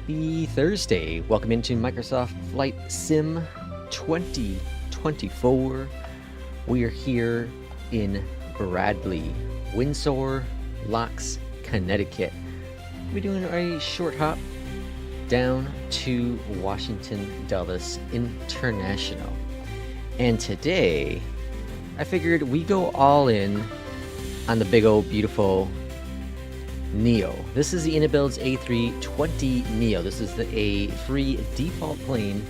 Happy Thursday. Welcome into Microsoft Flight Sim 2024. We are here in Bradley, Windsor Locks, Connecticut. We're doing a short hop down to Washington Dulles International. And today, I figured we go all in on the big old beautiful Neo. This is the Inabuild's A320 Neo. This is a free default plane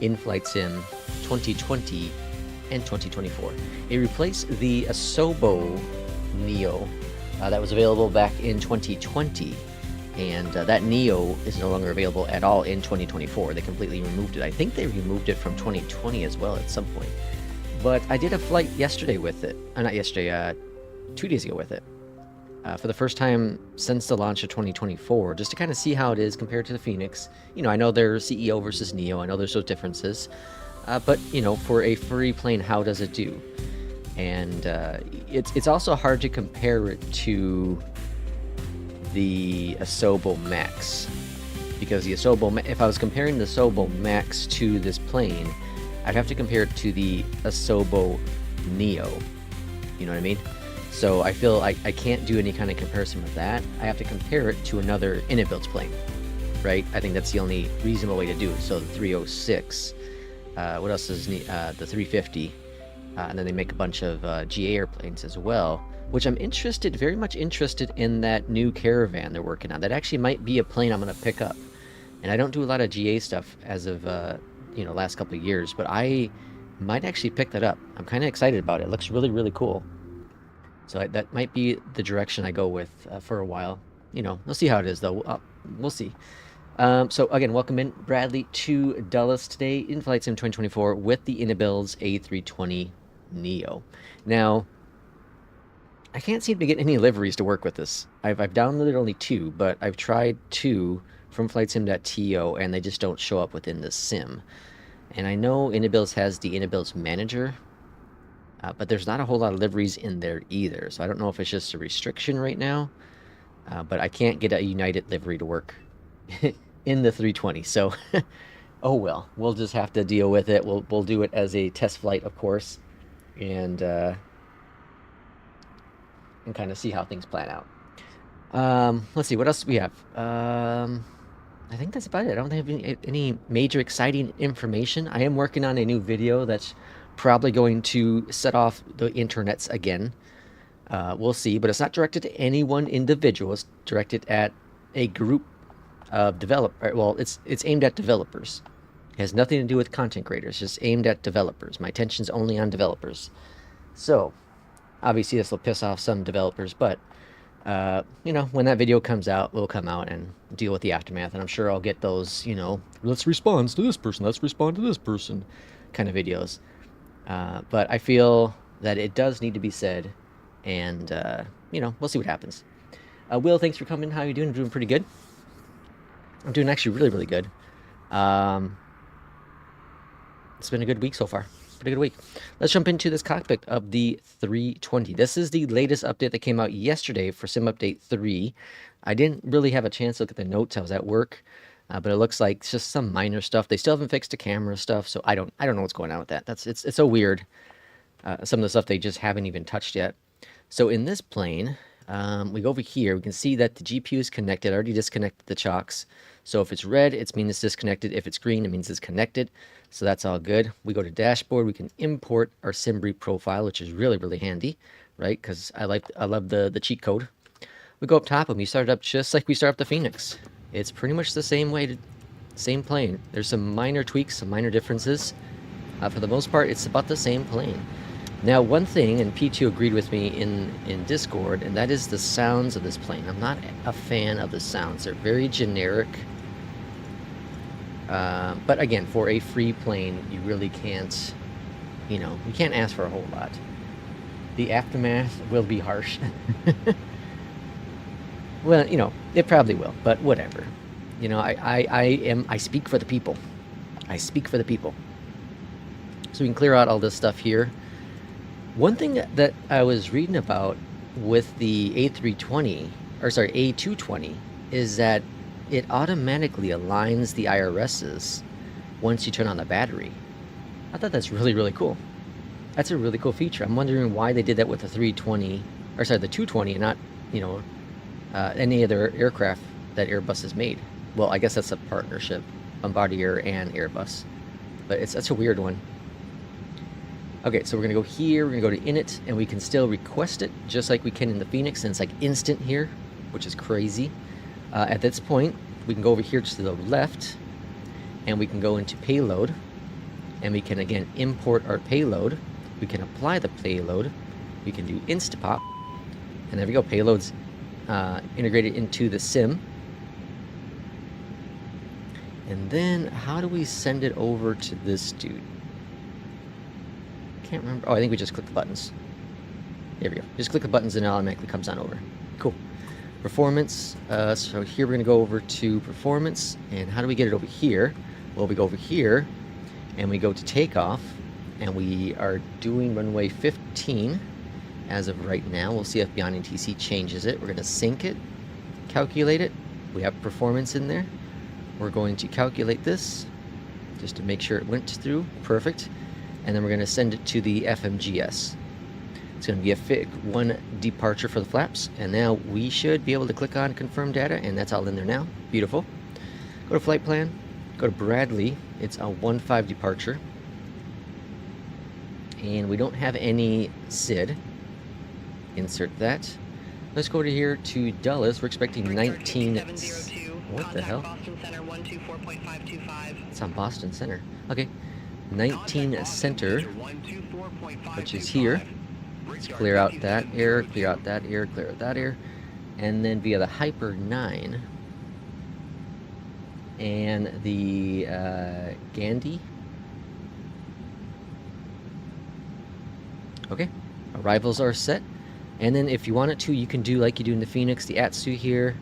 in Flight Sim 2020 and 2024. It replaced the Asobo Neo that was available back in 2020, and that Neo is no longer available at all in 2024. They completely removed it. I think they removed it from 2020 as well at some point. But I did a flight yesterday with it. Not yesterday, 2 days ago with it. For the first time since the launch of 2024, just to kind of see how it is compared to the Phoenix. You know, I know there's CEO versus Neo. I know there's those differences. But, you know, for a free plane, how does it do? And it's also hard to compare it to the Asobo Max. Because the Asobo, if I was comparing the Asobo Max to this plane, I'd have to compare it to the Asobo Neo. You know what I mean? So I feel I can't do any kind of comparison with that. I have to compare it to another Inabuild's plane, right? I think that's the only reasonable way to do it. So the 306, what else is the 350, and then they make a bunch of GA airplanes as well, which I'm very much interested in that new Caravan they're working on. That actually might be a plane I'm going to pick up. And I don't do a lot of GA stuff as of, last couple of years, but I might actually pick that up. I'm kind of excited about it. It looks really, really cool. So that might be the direction I go with for a while. You know, we'll see how it is, though. We'll see. So, again, welcome in, Bradley, to Dulles today in Flight Sim 2024 with the Inabuild's A320 Neo. Now, I can't seem to get any liveries to work with this. I've downloaded only 2, but I've tried 2 from flightsim.to, and they just don't show up within the sim. And I know Inabuild's has the Inabuild's Manager, but there's not a whole lot of liveries in there either. So I don't know if it's just a restriction right now, but I can't get a United livery to work in the 320. So, oh well, we'll just have to deal with it. We'll do it as a test flight, of course, and kind of see how things plan out. Let's see, what else do we have? I think that's about it. I don't have any major exciting information. I am working on a new video that's probably going to set off the internets again. We'll see, but it's not directed to any one individual. It's directed at a group of developers. Well, it's aimed at developers. It has nothing to do with content creators. It's just aimed at developers. My attention's only on developers. So, obviously this will piss off some developers, but when that video comes out, we'll come out and deal with the aftermath, and I'm sure I'll get those, let's respond to this person, let's respond to this person kind of videos. But I feel that it does need to be said, and, we'll see what happens. Will, thanks for coming. How are you doing? I'm doing pretty good. I'm doing actually really, really good. It's been a good week so far. Pretty good week. Let's jump into this cockpit of the 320. This is the latest update that came out yesterday for Sim Update 3. I didn't really have a chance to look at the notes. I was at work. But it looks like it's just some minor stuff. They still haven't fixed the camera stuff, so I don't know what's going on with that. It's so weird. Some of the stuff they just haven't even touched yet. So in this plane, we go over here. We can see that the GPU is connected. I already disconnected the chocks. So if it's red, it means it's disconnected. If it's green, it means it's connected. So that's all good. We go to dashboard. We can import our SimBrief profile, which is really, really handy, right? Because I love the cheat code. We go up top and we start it up just like we start up the Phoenix. It's pretty much the same plane. There's some minor tweaks, some minor differences. For the most part, it's about the same plane. Now, one thing, and P2 agreed with me in Discord, and that is the sounds of this plane. I'm not a fan of the sounds. They're very generic. But again, for a free plane, you really can't, you can't ask for a whole lot. The aftermath will be harsh. Well, it probably will, but whatever. I speak for the people. I speak for the people. So we can clear out all this stuff here. One thing that I was reading about with the A320, or sorry, A220, is that it automatically aligns the IRSs once you turn on the battery. I thought that's really, really cool. That's a really cool feature. I'm wondering why they did that with the 320, or sorry, the 220, and not, you know, any other aircraft that Airbus has made. Well, I guess that's a partnership, Bombardier and Airbus, but that's a weird one. Okay, so we're gonna go here, we're gonna go to init, and we can still request it, just like we can in the Phoenix, and it's like instant here, which is crazy. At this point, we can go over here to the left, and we can go into payload, and we can again import our payload. We can apply the payload. We can do Instapop, and there we go. Payload's integrated into the sim. And then how do we send it over to this dude? Can't remember. Oh, I think we just click the buttons. There we go. Just click the buttons and it automatically comes on over. Cool. Performance. So here we're going to go over to performance. And how do we get it over here? Well, we go over here and we go to takeoff. And we are doing runway 15 as of right now. We'll see if Beyondatc changes it. We're going to sync it, calculate it. We have performance in there. We're going to calculate this just to make sure it went through. Perfect. And then we're going to send it to the FMGS. It's going to be a FIG-1 departure for the flaps. And now we should be able to click on confirm data, and that's all in there now. Beautiful. Go to flight plan. Go to Bradley. It's a 1-5 departure. And we don't have any SID. Insert that. Let's go to here to Dulles. We're expecting 19. What the hell? It's on Boston Center. Okay. 19 center, which is here. Let's clear out that air, clear out that air, clear out that air. And then via the Hyper 9 and the Gandhi. Okay, arrivals are set. And then if you wanted to, you can do like you do in the Phoenix, the Atsu here.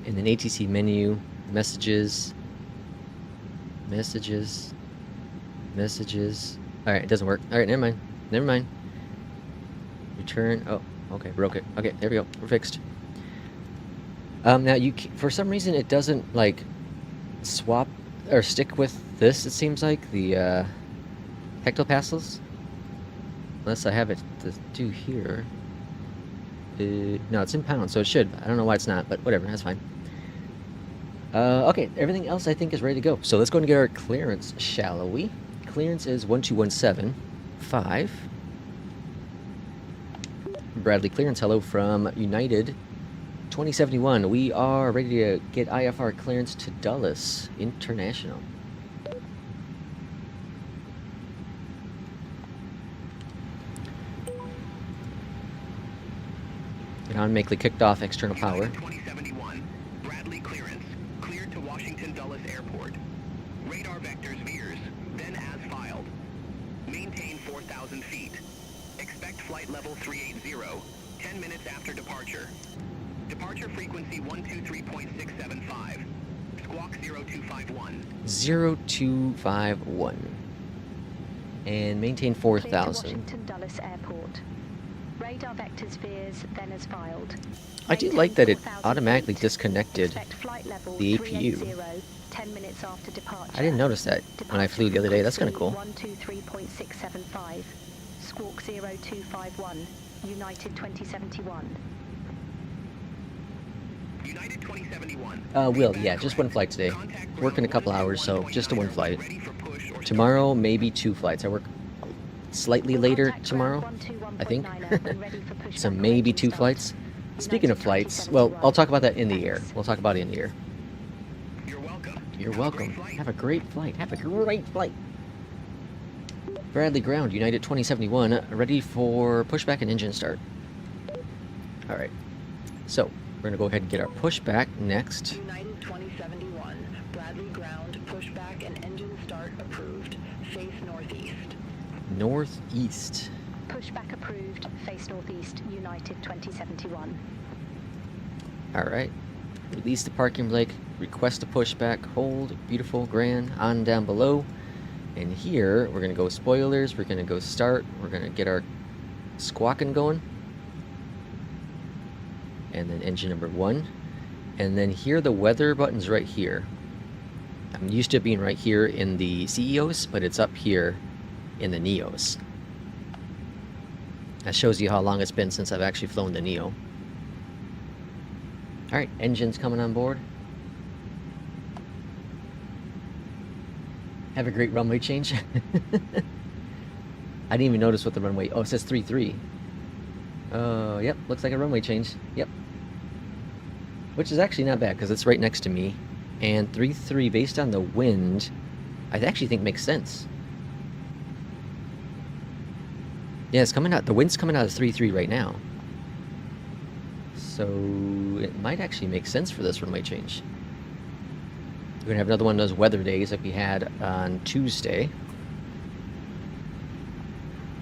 And then ATC menu, messages. Messages. Alright, it doesn't work. Alright, never mind. Return. Oh, okay, broke it. Okay, there we go. We're fixed. Now, for some reason, it doesn't, like, swap or stick with this, it seems like, the hectopascals. Unless I have it to do here. No, it's in pounds, so it should. I don't know why it's not, but whatever, that's fine. Okay, everything else I think is ready to go. So let's go and get our clearance, shall we? Clearance is 12175. Bradley clearance, hello from United 2071. We are ready to get IFR clearance to Dulles International. Get on, Makeley kicked off external power. Bradley clearance. Cleared to Washington Dulles Airport. Radar vectors veers, then as filed. Maintain 4,000 feet. Expect flight level 380, 10 minutes after departure. Departure frequency 123.675. Squawk 0251. 0251. And maintain 4,000. Washington Dulles Airport. Radar vectors veers, then as filed. I do like that it automatically disconnected the APU. 10 minutes after departure. I didn't notice that when I flew the other day. That's kind of cool. 123.675. Squawk 0251. United 2071. United 2071. Will, yeah, just one flight today. Working a couple hours, so just a one flight. Tomorrow, maybe 2 flights. I work slightly later tomorrow, I think. So maybe 2 flights. Speaking of flights, well, I'll talk about that in the air. We'll talk about it in the air. You're welcome. You're welcome. Have a great flight. Have a great flight. Bradley ground, United 2071, ready for pushback and engine start. Alright, so we're going to go ahead and get our pushback next. United 2071, Bradley ground, pushback and engine start approved. Face northeast. Northeast. Pushback approved. Face northeast. United 2071. Alright. Release the parking brake. Request a pushback. Hold. Beautiful. Grand. On down below. And here, we're going to go spoilers. We're going to go start. We're going to get our squawking going. And then engine number 1. And then here, the weather button's right here. I'm used to it being right here in the CEOs, but it's up here in the NEOs. That shows you how long it's been since I've actually flown the NEO. Alright, engines coming on board. Have a great runway change. I didn't even notice what the runway... Oh, it says 3-3. Oh, yep, looks like a runway change. Yep. Which is actually not bad, because it's right next to me. And 3-3, based on the wind, I actually think makes sense. Yeah, it's coming out... The wind's coming out of 3-3 right now. So it might actually make sense for this runway change. We're going to have another one of those weather days like we had on Tuesday.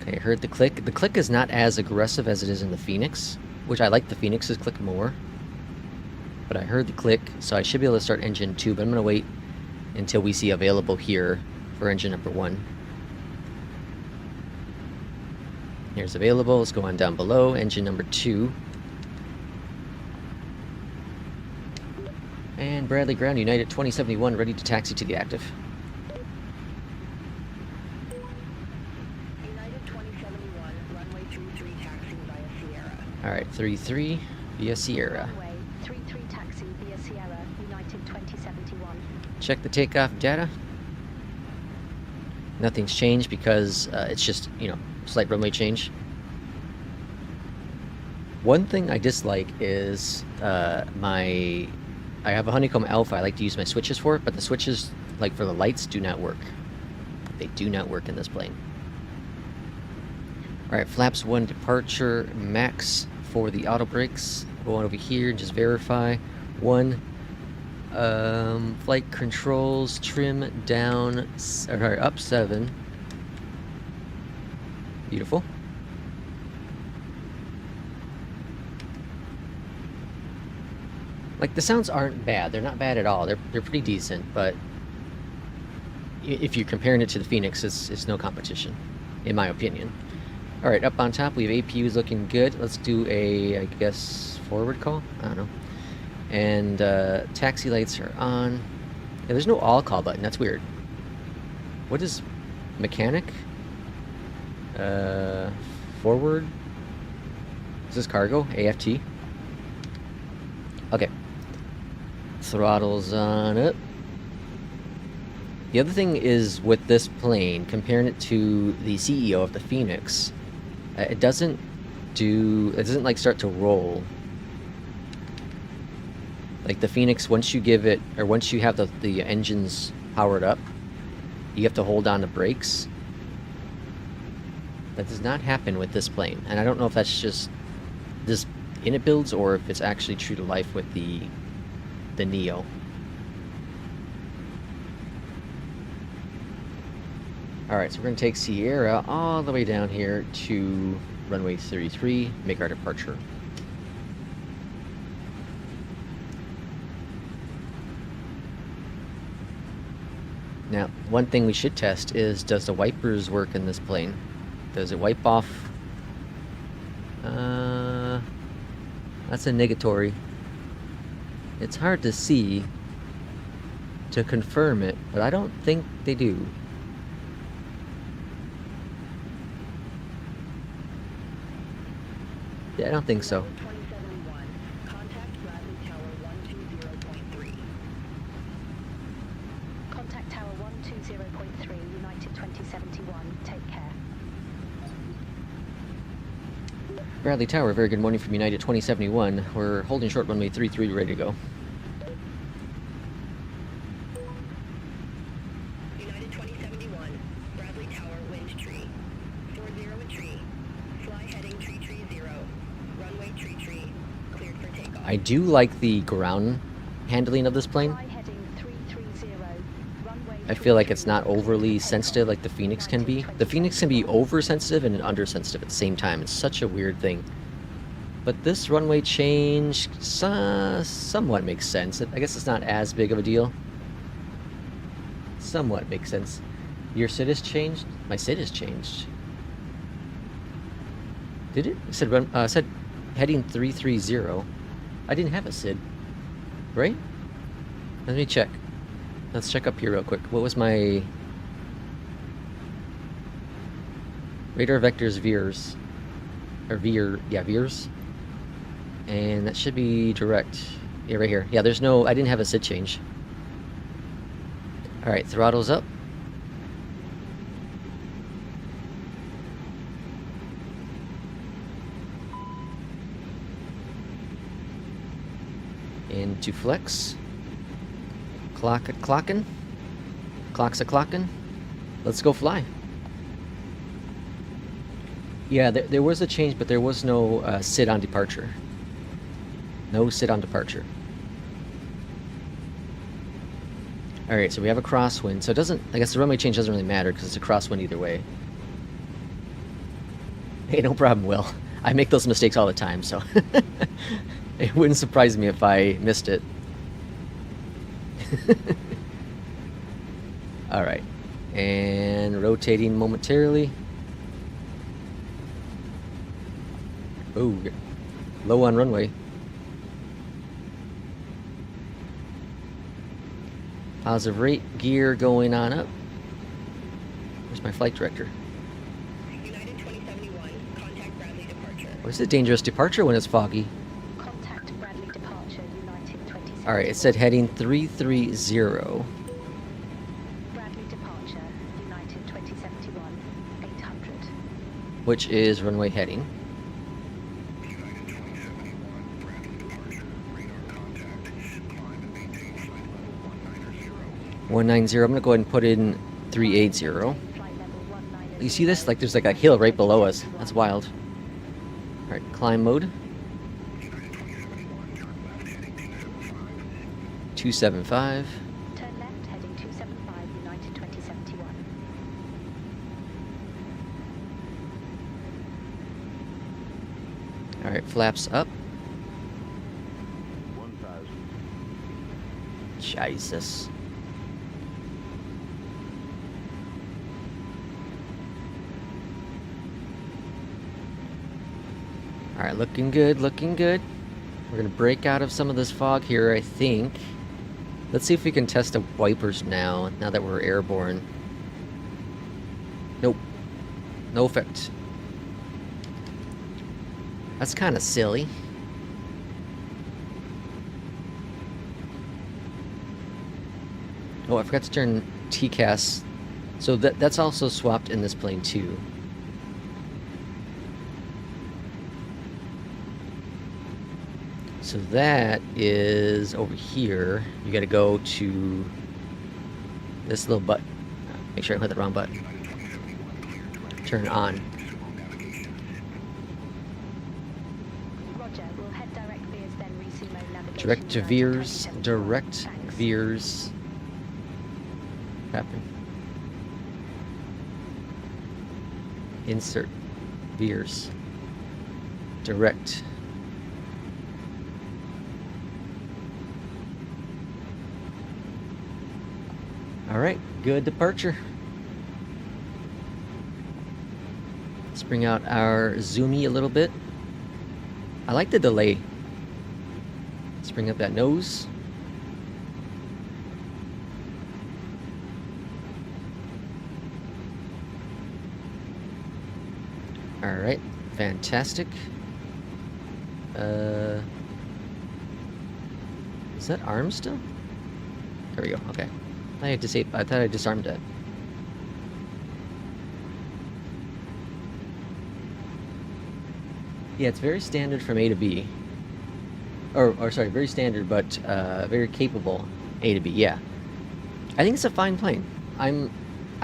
Okay, I heard the click. The click is not as aggressive as it is in the Phoenix, which I like the Phoenix's click more. But I heard the click, so I should be able to start engine 2, but I'm going to wait until we see available here for engine number 1. Here's available. Let's go on down below. Engine number 2. And Bradley Ground, United 2071, ready to taxi to the active. United 2071, runway 33 taxi via Sierra. Alright, 33 via Sierra. Runway 33 taxi via Sierra, United 2071. Check the takeoff data. Nothing's changed because it's just, you know, slight runway change. One thing I dislike is I have a Honeycomb Alpha. I like to use my switches for it, but the switches, like for the lights, do not work. They do not work in this plane. Alright, flaps 1 departure max for the auto brakes. Go on over here and just verify. 1. Flight controls, trim down, or up 7. Beautiful. Like, the sounds aren't bad. They're not bad at all. They're pretty decent, but if you're comparing it to the Phoenix, it's no competition, in my opinion. Alright, up on top, we have APUs looking good. Let's do a, I guess, forward call? I don't know. And taxi lights are on. Yeah, there's no all call button. That's weird. What is mechanic? Forward? Is this cargo? AFT? Okay. Throttles on it. The other thing is with this plane, comparing it to the CEO of the Phoenix, it doesn't like start to roll. Like the Phoenix, once you give it, or once you have the engines powered up, you have to hold on to brakes. That does not happen with this plane, and I don't know if that's just this in-it builds or if it's actually true to life with the Neo. Alright, so we're going to take Sierra all the way down here to runway 33, make our departure. Now, one thing we should test is, does the wipers work in this plane? Does it wipe off? That's a negatory. It's hard to see to confirm it, but I don't think they do. Yeah, I don't think so. 2071, contact Bradley Tower 120.3. Contact Tower 120.3, United 2071. Take care. Bradley Tower, very good morning from United 2071. We're holding short runway 33, ready to go. United 2071, Bradley Tower wind tree. 40 and tree. Fly heading tree 0. Runway tree. Cleared for takeoff. I do like the ground handling of this plane. Fly heading 330. Runway I feel like it's not overly sensitive like the Phoenix can be. The Phoenix can be oversensitive and undersensitive at the same time. It's such a weird thing. But this runway change somewhat makes sense. I guess it's not as big of a deal. Somewhat makes sense. Your SID has changed? My SID has changed. Did it? It said, said heading 330. I didn't have a SID. right? Let me check. Let's check up here real quick. What was my radar vectors veers? Or veers. And that should be direct. Yeah, right here. Yeah, there's no, I didn't have a SID change. Alright, throttle's up. Into flex. Clockin'. Clock's a clockin'. Let's go fly. Yeah, there was a change, but there was no SID on departure. No SID on departure. Alright, so we have a crosswind. So it doesn't, I guess the runway change doesn't really matter because it's a crosswind either way. Hey, no problem, Will. I make those mistakes all the time, so it wouldn't surprise me if I missed it. Alright, and rotating momentarily. Oh, low on runway. Positive rate, gear going on up. Where's my flight director? United 2071, contact Bradley departure. Where's the dangerous departure when it's foggy? Contact Bradley departure, United 2071. Alright, it said heading 330. Bradley departure, United 2071, 800. Which is runway heading. United 2071, Bradley departure. Radar contact. Climb and maintain flight level 190. 190. I'm gonna go ahead and put in 380. Flight level 190. You see this? Like there's like a hill right below us. That's wild. Alright, climb mode. United 2071, turn left heading 275. 275. Turn left, heading 275, United 2071. Alright, flaps up. 1000. Jesus. Alright, looking good, looking good. We're gonna break out of some of this fog here, I think. Let's see if we can test the wipers now that we're airborne. Nope. No effect. That's kind of silly. Oh, I forgot to turn TCAS. So that's also swapped in this plane too. So that is over here. You gotta go to this little button. Make sure I don't hit the wrong button. Turn it on. Roger, we'll head direct veers, then resumo navigation. Direct to United veers. 2071. Direct Thanks. veers. Happen. Insert veers. Direct. Alright, good departure. Let's bring out our zoomy a little bit. I like the delay. Let's bring up that nose. Alright, fantastic. Is that arm still? There we go, okay. I thought I disarmed it. Yeah, it's very standard from A to B. Or sorry, very standard, but very capable A to B, yeah. I think it's a fine plane. I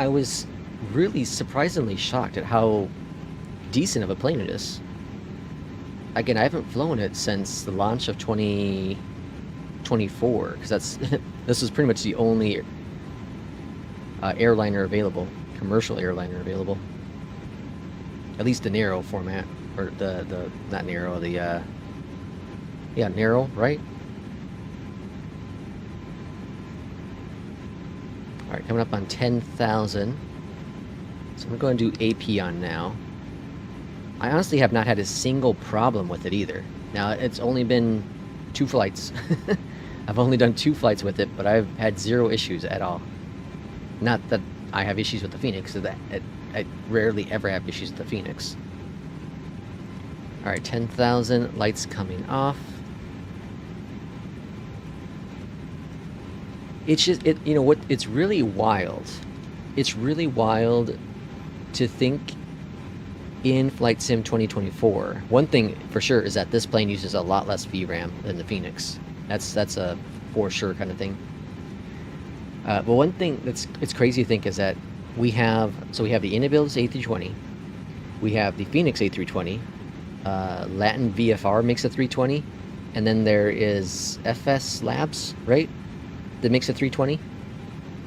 was really surprisingly shocked at how decent of a plane it is. Again, I haven't flown it since the launch of 2024, because that's this was pretty much the only airliner available, commercial airliner available. At least the narrow format, or the not narrow, the yeah, narrow, right? All right, coming up on 10,000. So I'm gonna go and do AP on now. I honestly have not had a single problem with it either. Now it's only been 2 flights, I've only done 2 flights with it, but I've had 0 issues at all. Not that I have issues with the Phoenix, so that I rarely ever have issues with the Phoenix. Alright, 10,000, lights coming off. It's just, you know what, it's really wild. It's really wild to think in Flight Sim 2024. One thing for sure is that this plane uses a lot less VRAM than the Phoenix. That's a for sure kind of thing. But one thing it's crazy to think is that we have the Inabuild's A320, we have the Phoenix A320, Latin VFR makes a 320, and then there is FS Labs, right? That makes a 320,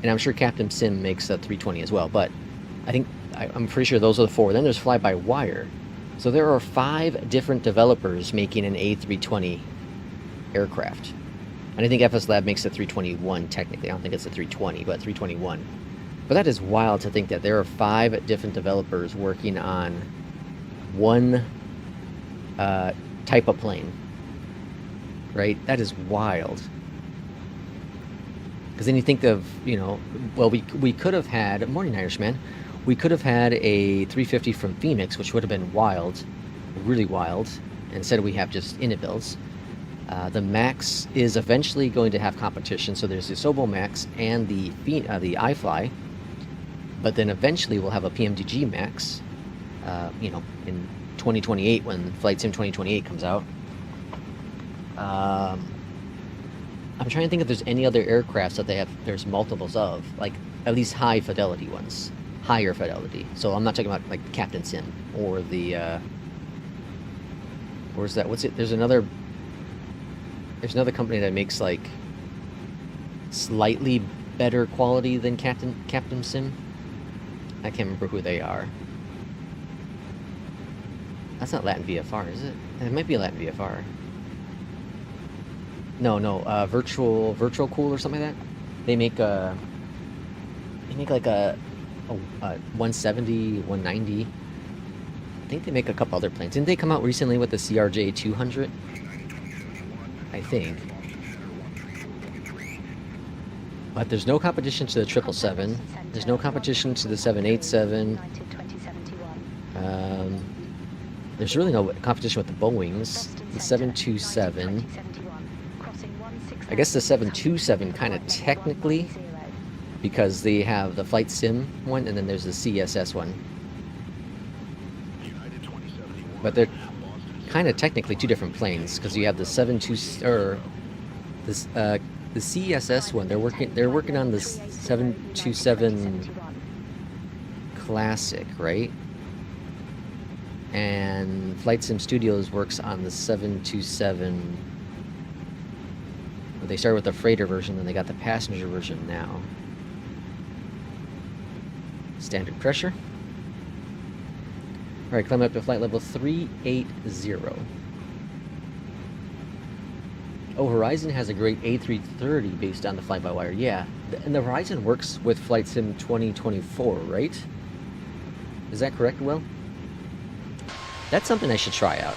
and I'm sure Captain Sim makes a 320 as well. But I'm pretty sure those are the 4. Then there's fly-by-wire, so there are 5 different developers making an A320 aircraft, and I think FS Lab makes a 321 technically. I don't think it's a 320, but 321. But that is wild to think that there are 5 different developers working on one type of plane, right? That is wild. Because then you think of, you know, well, we could have had, morning Irishman, we could have had a 350 from Phoenix, which would have been wild, really wild. Instead we have just Inabuilds. The Max is eventually going to have competition, so there's the Sobo Max and the iFLY, but then eventually we'll have a PMDG Max, you know, in 2028 when Flight Sim 2028 comes out. I'm trying to think if there's any other aircrafts that there's multiples of, like at least high fidelity ones, higher fidelity. So I'm not talking about like Captain Sim or the, where's that? What's it? There's another company that makes like slightly better quality than Captain Sim. I can't remember who they are. That's not Latin VFR, is it? It might be a Latin VFR. No, virtual cool or something like that. They make like a 170, 190. I think they make a couple other planes. Didn't they come out recently with the CRJ 200? I think. But there's no competition to the 777. There's no competition to the 787. There's really no competition with the Boeings. The 727. I guess the 727 kind of technically, because they have the Flight Sim one and then there's the CSS one. But they're kind of technically 2 different planes, because you have the 727 or this the CSS one. They're working on the 727 Classic, right? And Flight Sim Studios works on the 727. They started with the freighter version, then they got the passenger version now. Standard pressure. Alright, climbing up to flight level 380. Oh, Horizon has a great A330 based on the fly-by-wire. Yeah, and the Horizon works with Flight Sim 2024, right? Is that correct, Will? That's something I should try out.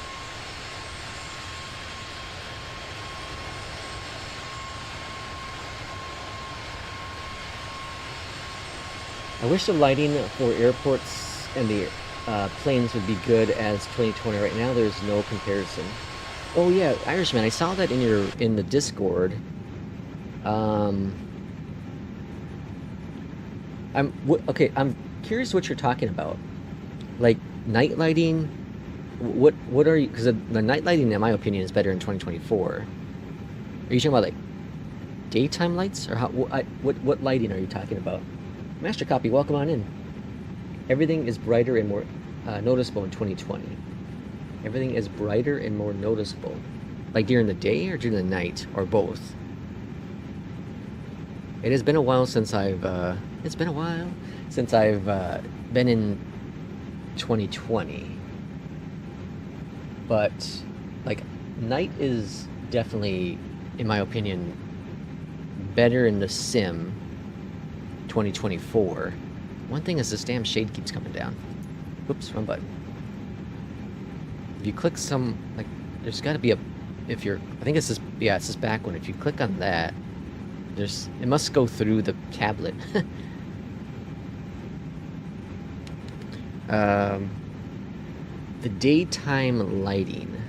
I wish the lighting for airports and the planes would be good as 2020. Right now, there's no comparison. Oh yeah, Irishman, I saw that in the Discord. I'm curious what you're talking about. Like night lighting. What are you? Because the night lighting, in my opinion, is better in 2024. Are you talking about like daytime lights, or what lighting are you talking about? Master Copy, welcome on in. Everything is brighter and more noticeable in 2020. Everything is brighter and more noticeable. Like during the day or during the night, or both? It has been a while since I've been in 2020. But like night is definitely, in my opinion, better in the sim 2024. One thing is this damn shade keeps coming down. Whoops, wrong button. If you click some, like, there's got to be a if you're, I think it's this, yeah, it's this back one. If you click on that, it must go through the tablet. The daytime lighting.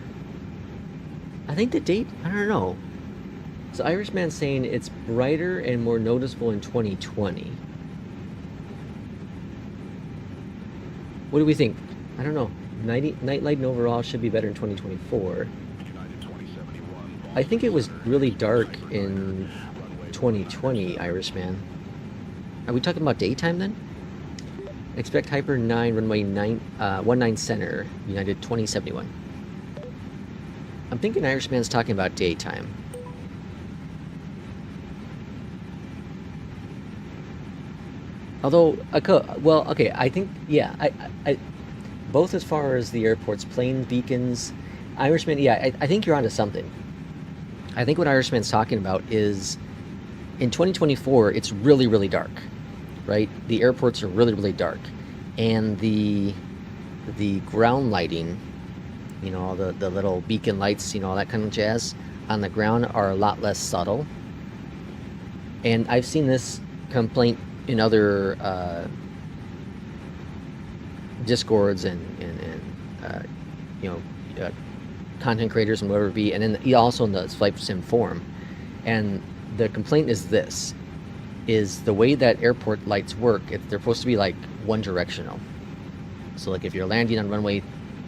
I think I don't know. So Irishman's saying it's brighter and more noticeable in 2020. What do we think? I don't know. Night lighting overall should be better in 2024. I think it was really dark in 2020, Irishman. Are we talking about daytime then? Expect Hyper 9, runway 19 center, United 2071. I'm thinking Irishman's talking about daytime. Although, well, okay, I think, yeah, I both as far as the airport's plane beacons, Irishman, yeah, I think you're onto something. I think what Irishman's talking about is, in 2024, it's really, really dark, right? The airports are really, really dark, and the ground lighting, you know, all the little beacon lights, you know, all that kind of jazz on the ground are a lot less subtle. And I've seen this complaint in other discords and you know, content creators and whatever it be, and then also in the flight sim forum. And the complaint is this, is the way that airport lights work, they're supposed to be like one directional. So like if you're landing on runway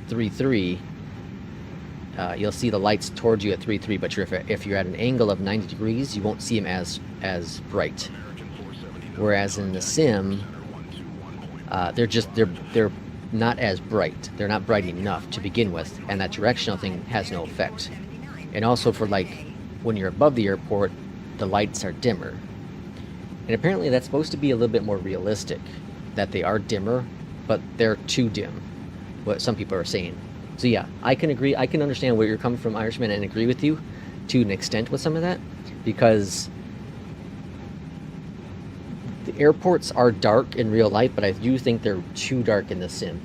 33, you'll see the lights towards you at 33, but if you're at an angle of 90 degrees, you won't see them as bright. Whereas in the sim, they're not as bright. They're not bright enough to begin with, and that directional thing has no effect. And also for like when you're above the airport, the lights are dimmer. And apparently that's supposed to be a little bit more realistic, that they are dimmer, but they're too dim, what some people are saying. So yeah, I can agree, I can understand where you're coming from, Irishman, and agree with you to an extent with some of that, because the airports are dark in real life, but I do think they're too dark in the sim.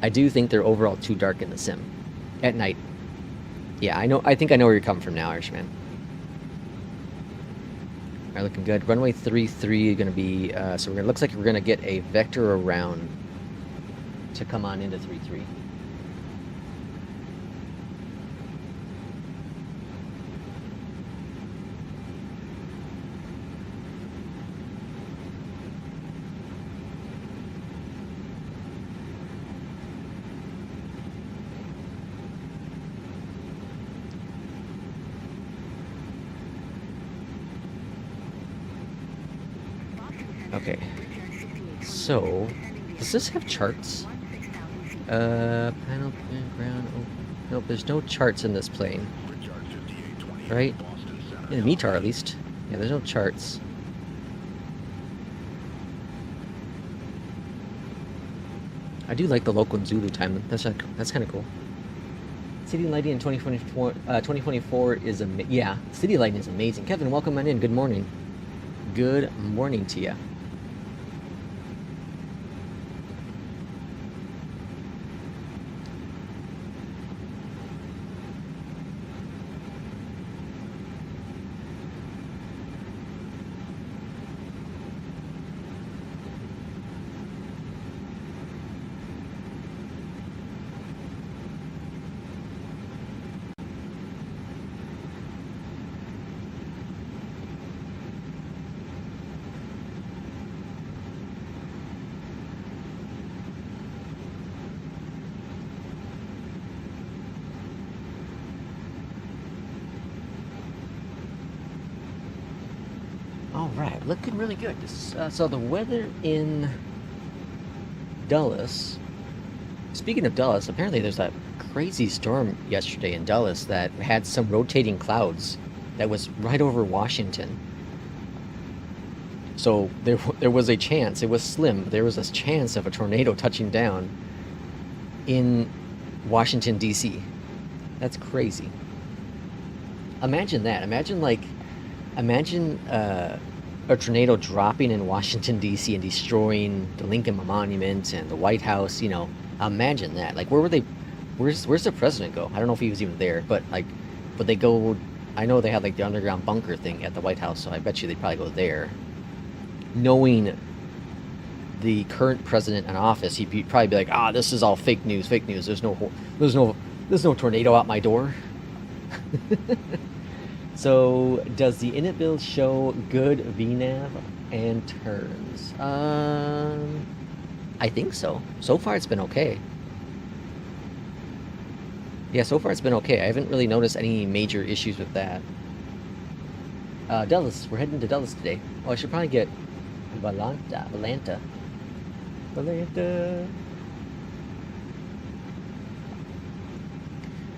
I do think they're overall too dark in the sim at night. Yeah, I think I know where you're coming from now, Irishman. All right, looking good. Runway 33 going to be, so it looks like we're going to get a vector around to come on into 33. Okay, so does this have charts? Panel, ground, oh, nope, there's no charts in this plane, right? In the METAR at least. Yeah, there's no charts. I do like the local Zulu time. That's kind of cool. City lighting in 2024 is yeah, city lighting is amazing. Kevin, welcome on in. Good morning. Good morning to you. Alright, looking really good. So the weather in Dulles, speaking of Dulles, apparently there's that crazy storm yesterday in Dulles that had some rotating clouds that was right over Washington. So there was a chance, it was slim, but there was a chance of a tornado touching down in Washington, D.C. That's crazy. Imagine that. Imagine a tornado dropping in Washington, D.C. and destroying the Lincoln Monument and the White House, you know. Imagine that. Like, where would they Where's the president go? I don't know if he was even there, but like, would they go? I know they had like the underground bunker thing at the White House, so I bet you they'd probably go there. Knowing the current president in office, he'd probably be like, "Ah, this is all fake news, fake news. There's no tornado out my door." So, does the init build show good VNav and turns? I think so. So far, it's been okay. Yeah, so far it's been okay. I haven't really noticed any major issues with that. Dulles. We're heading to Dulles today. Oh, I should probably get Beyondatc.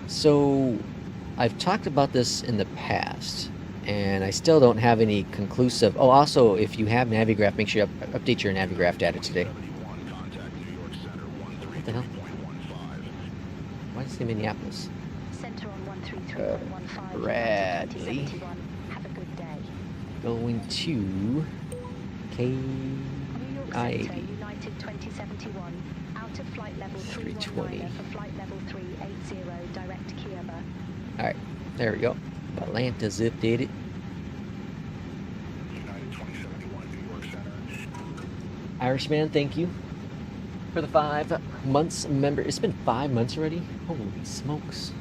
So, I've talked about this in the past, and I still don't have any conclusive... Oh, also, if you have Navigraph, make sure you update your Navigraph data today. What the hell? Why did it say Minneapolis? Center on 133.15. Bradley. Have a good day. Going to New York KI. Center, United 2071. Out of flight level 320. 319 for flight level 380, direct Kiev. Alright, there we go. Atlanta zip did it. United 2071, New York Center. Irishman, thank you for the 5 months member. It's been 5 months already? Holy smokes.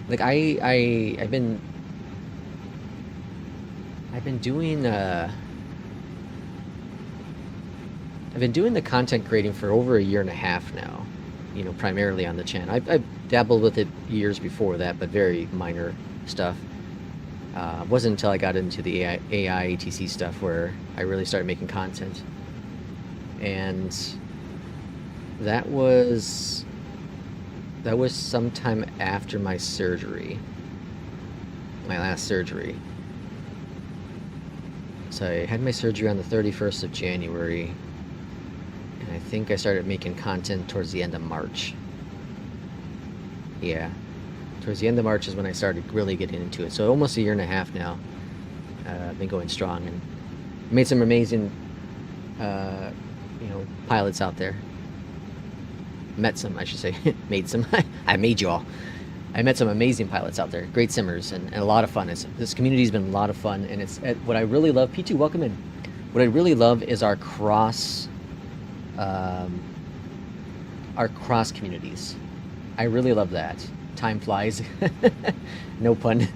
Like I've been doing I've been doing the content creating for over a year and a half now, you know, primarily on the channel. I've dabbled with it years before that, but very minor stuff. It wasn't until I got into the AI ATC stuff where I really started making content. And that was sometime after my surgery, my last surgery. So I had my surgery on the 31st of January, and I think I started making content towards the end of March. Yeah, towards the end of March is when I started really getting into it. So almost a year and a half now. I've been going strong and made some amazing, pilots out there. Met some, I should say. Made some. I made you all. I met some amazing pilots out there. Great simmers and a lot of fun. This community's been a lot of fun, and it's what I really love. P2, welcome in. What I really love is our cross communities. I really love that. Time flies. No pun.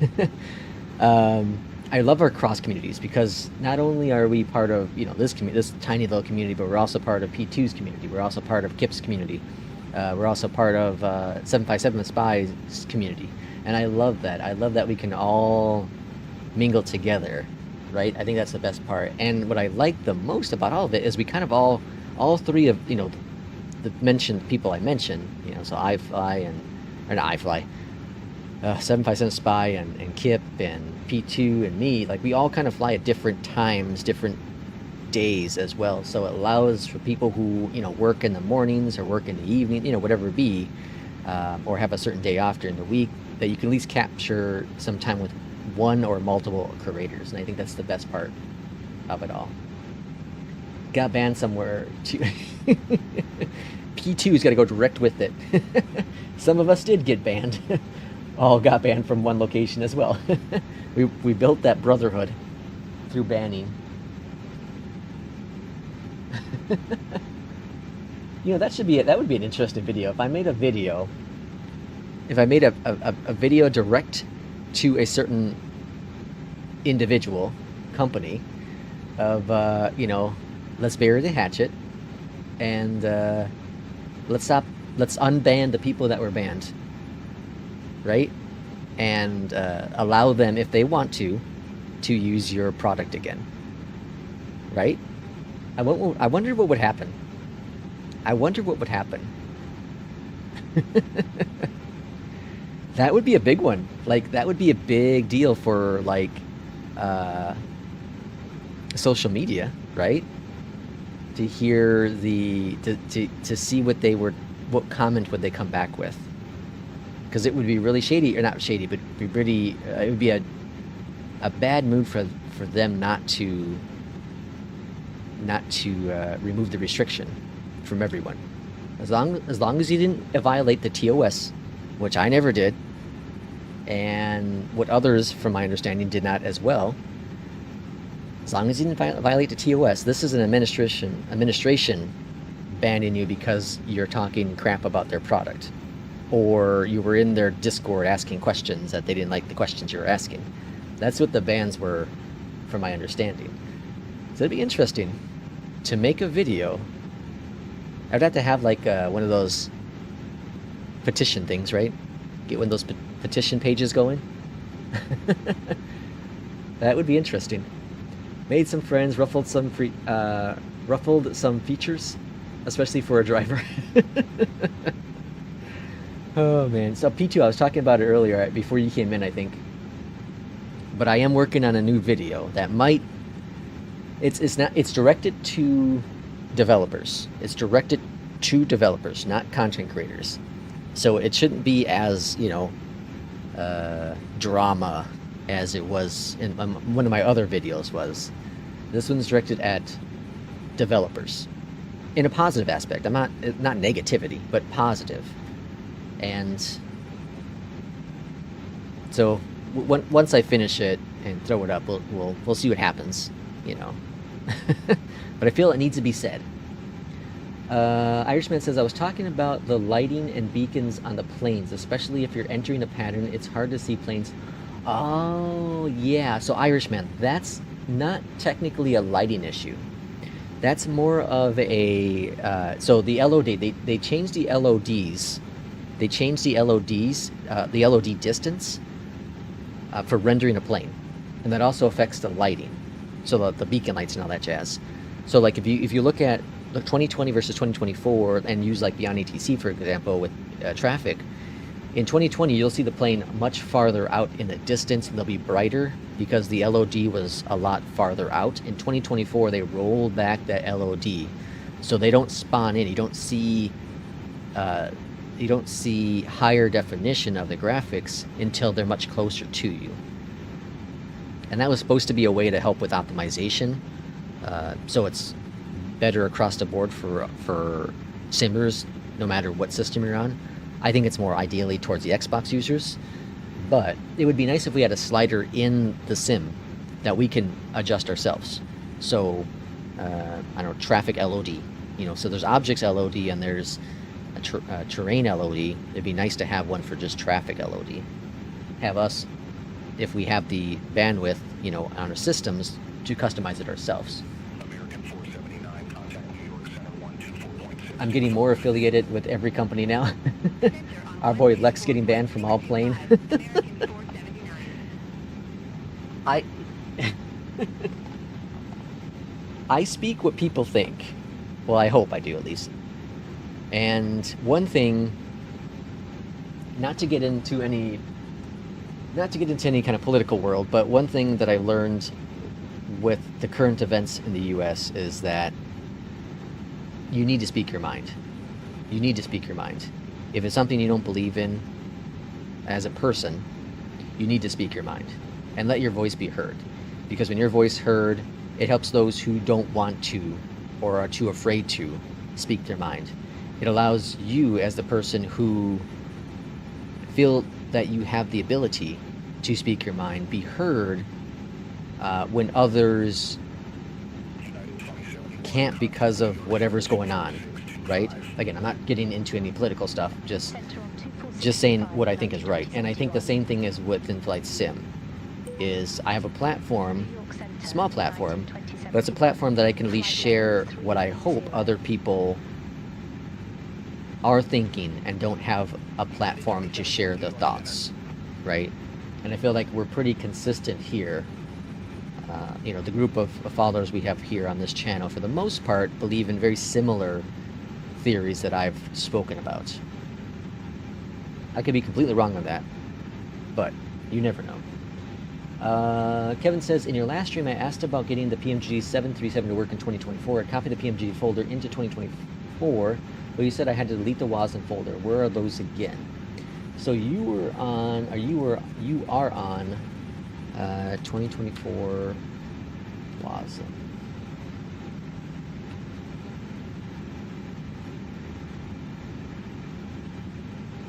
I love our cross communities because not only are we part of this tiny little community, but we're also part of P2's community. We're also part of Kip's community. We're also part of 757 Spy's community, and I love that. I love that we can all mingle together, right? I think that's the best part. And what I like the most about all of it is we kind of all three of the mentioned people I mentioned, so iFLY or not iFLY, 757 Spy and Kip and P2 and me, like we all kind of fly at different times, different days as well. So it allows for people who work in the mornings or work in the evening, whatever it be, or have a certain day off during the week, that you can at least capture some time with one or multiple creators. And I think that's the best part of it all. Got banned somewhere too. P2's got to go direct with it. Some of us did get banned. All got banned from one location as well. We built that brotherhood through banning. That would be an interesting video. If I made a video direct to a certain individual company of let's bury the hatchet and let's unban the people that were banned, right? And allow them, if they want to use your product again, right? I wonder what would happen. I wonder what would happen. That would be a big one. Like, that would be a big deal for, like, social media, right? To hear to see what comment would they come back with. Because it would be really shady, or not shady, but be pretty, it would be a bad mood for them not to not to remove the restriction from everyone. As long as you didn't violate the TOS, which I never did, and what others, from my understanding, did not as well. As long as you didn't violate the TOS, this is an administration banning you because you're talking crap about their product, or you were in their Discord asking questions that they didn't like the questions you were asking. That's what the bans were, from my understanding. So it'd be interesting to make a video. I'd have to have like one of those petition things, right? Get one of those petition pages going. That would be interesting. Made some friends, ruffled some features, especially for a driver. Oh man. So P2, I was talking about it earlier before you came in, I think. But I am working on a new video that might. It's directed to developers. It's directed to developers, not content creators. So it shouldn't be as, drama as it was in one of my other videos was. This one's directed at developers in a positive aspect. I'm not negativity, but positive. And so once I finish it and throw it up, we'll see what happens, But I feel it needs to be said. Irishman says, I was talking about the lighting and beacons on the planes, especially if you're entering a pattern. It's hard to see planes. Oh, yeah. So Irishman, that's not technically a lighting issue. That's more of a... so the LOD, they changed the LODs. They changed the LODs, the LOD distance for rendering a plane. And that also affects the lighting. So the beacon lights and all that jazz. So like if you look at the 2020 versus 2024 and use like Beyondatc, for example, with traffic, in 2020 you'll see the plane much farther out in the distance. They'll be brighter because the LOD was a lot farther out. In 2024 they rolled back that LOD, so they don't spawn in. You don't see higher definition of the graphics until they're much closer to you. And that was supposed to be a way to help with optimization, so it's better across the board for simmers, no matter what system you're on. I think it's more ideally towards the Xbox users, but it would be nice if we had a slider in the sim that we can adjust ourselves. So, I don't know, traffic LOD, so there's objects LOD and there's a terrain LOD. It'd be nice to have one for just traffic LOD. Have us, if we have the bandwidth, on our systems, to customize it ourselves. American 479, contact New York Center 124.6. I'm getting more affiliated with every company now. Our boy Lex getting banned from all plane. I speak what people think. Well, I hope I do, at least. And one thing, not to get into any kind of political world, but one thing that I learned with the current events in the US is that you need to speak your mind. You need to speak your mind. If it's something you don't believe in as a person, you need to speak your mind and let your voice be heard. Because when your voice heard, it helps those who don't want to or are too afraid to speak their mind. It allows you, as the person who feel that you have the ability to speak your mind, be heard when others can't because of whatever's going on, right? Again, I'm not getting into any political stuff, just saying what I think is right. And I think the same thing is with in-flight sim, is I have a platform, small platform, but it's a platform that I can at least share what I hope other people are thinking and don't have a platform to share their thoughts, right? And I feel like we're pretty consistent here. The group of followers we have here on this channel, for the most part, believe in very similar theories that I've spoken about. I could be completely wrong on that, but you never know. Kevin says, in your last stream I asked about getting the PMG 737 to work in 2024. I copied the PMG folder into 2024, but you said I had to delete the WASM folder. Where are those again? So you are on 2024 WASM.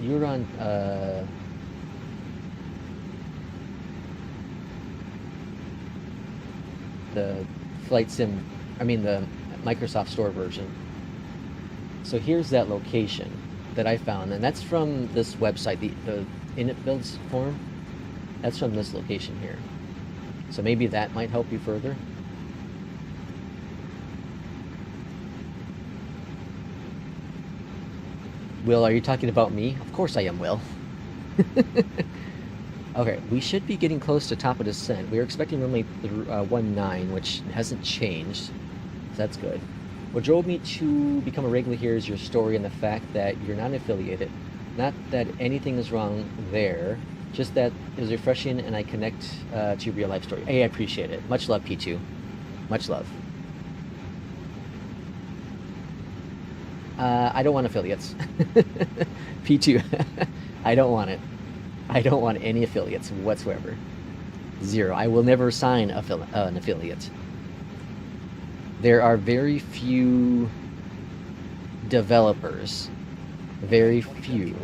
you're on the flight sim, I mean the Microsoft Store version. So here's that location that I found, and that's from this website, the init builds form. That's from this location here. So maybe that might help you further. Will, are you talking about me? Of course I am, Will. Okay, we should be getting close to top of descent. We were expecting runway 19, which hasn't changed, so that's good. What drove me to become a regular here is your story and the fact that you're not affiliated. Not that anything is wrong there, just that it was refreshing and I connect to your real life story. Hey, I appreciate it. Much love, P2. Much love. I don't want affiliates. P2. I don't want it. I don't want any affiliates whatsoever. Zero. I will never sign an affiliate. There are very few developers. Very few.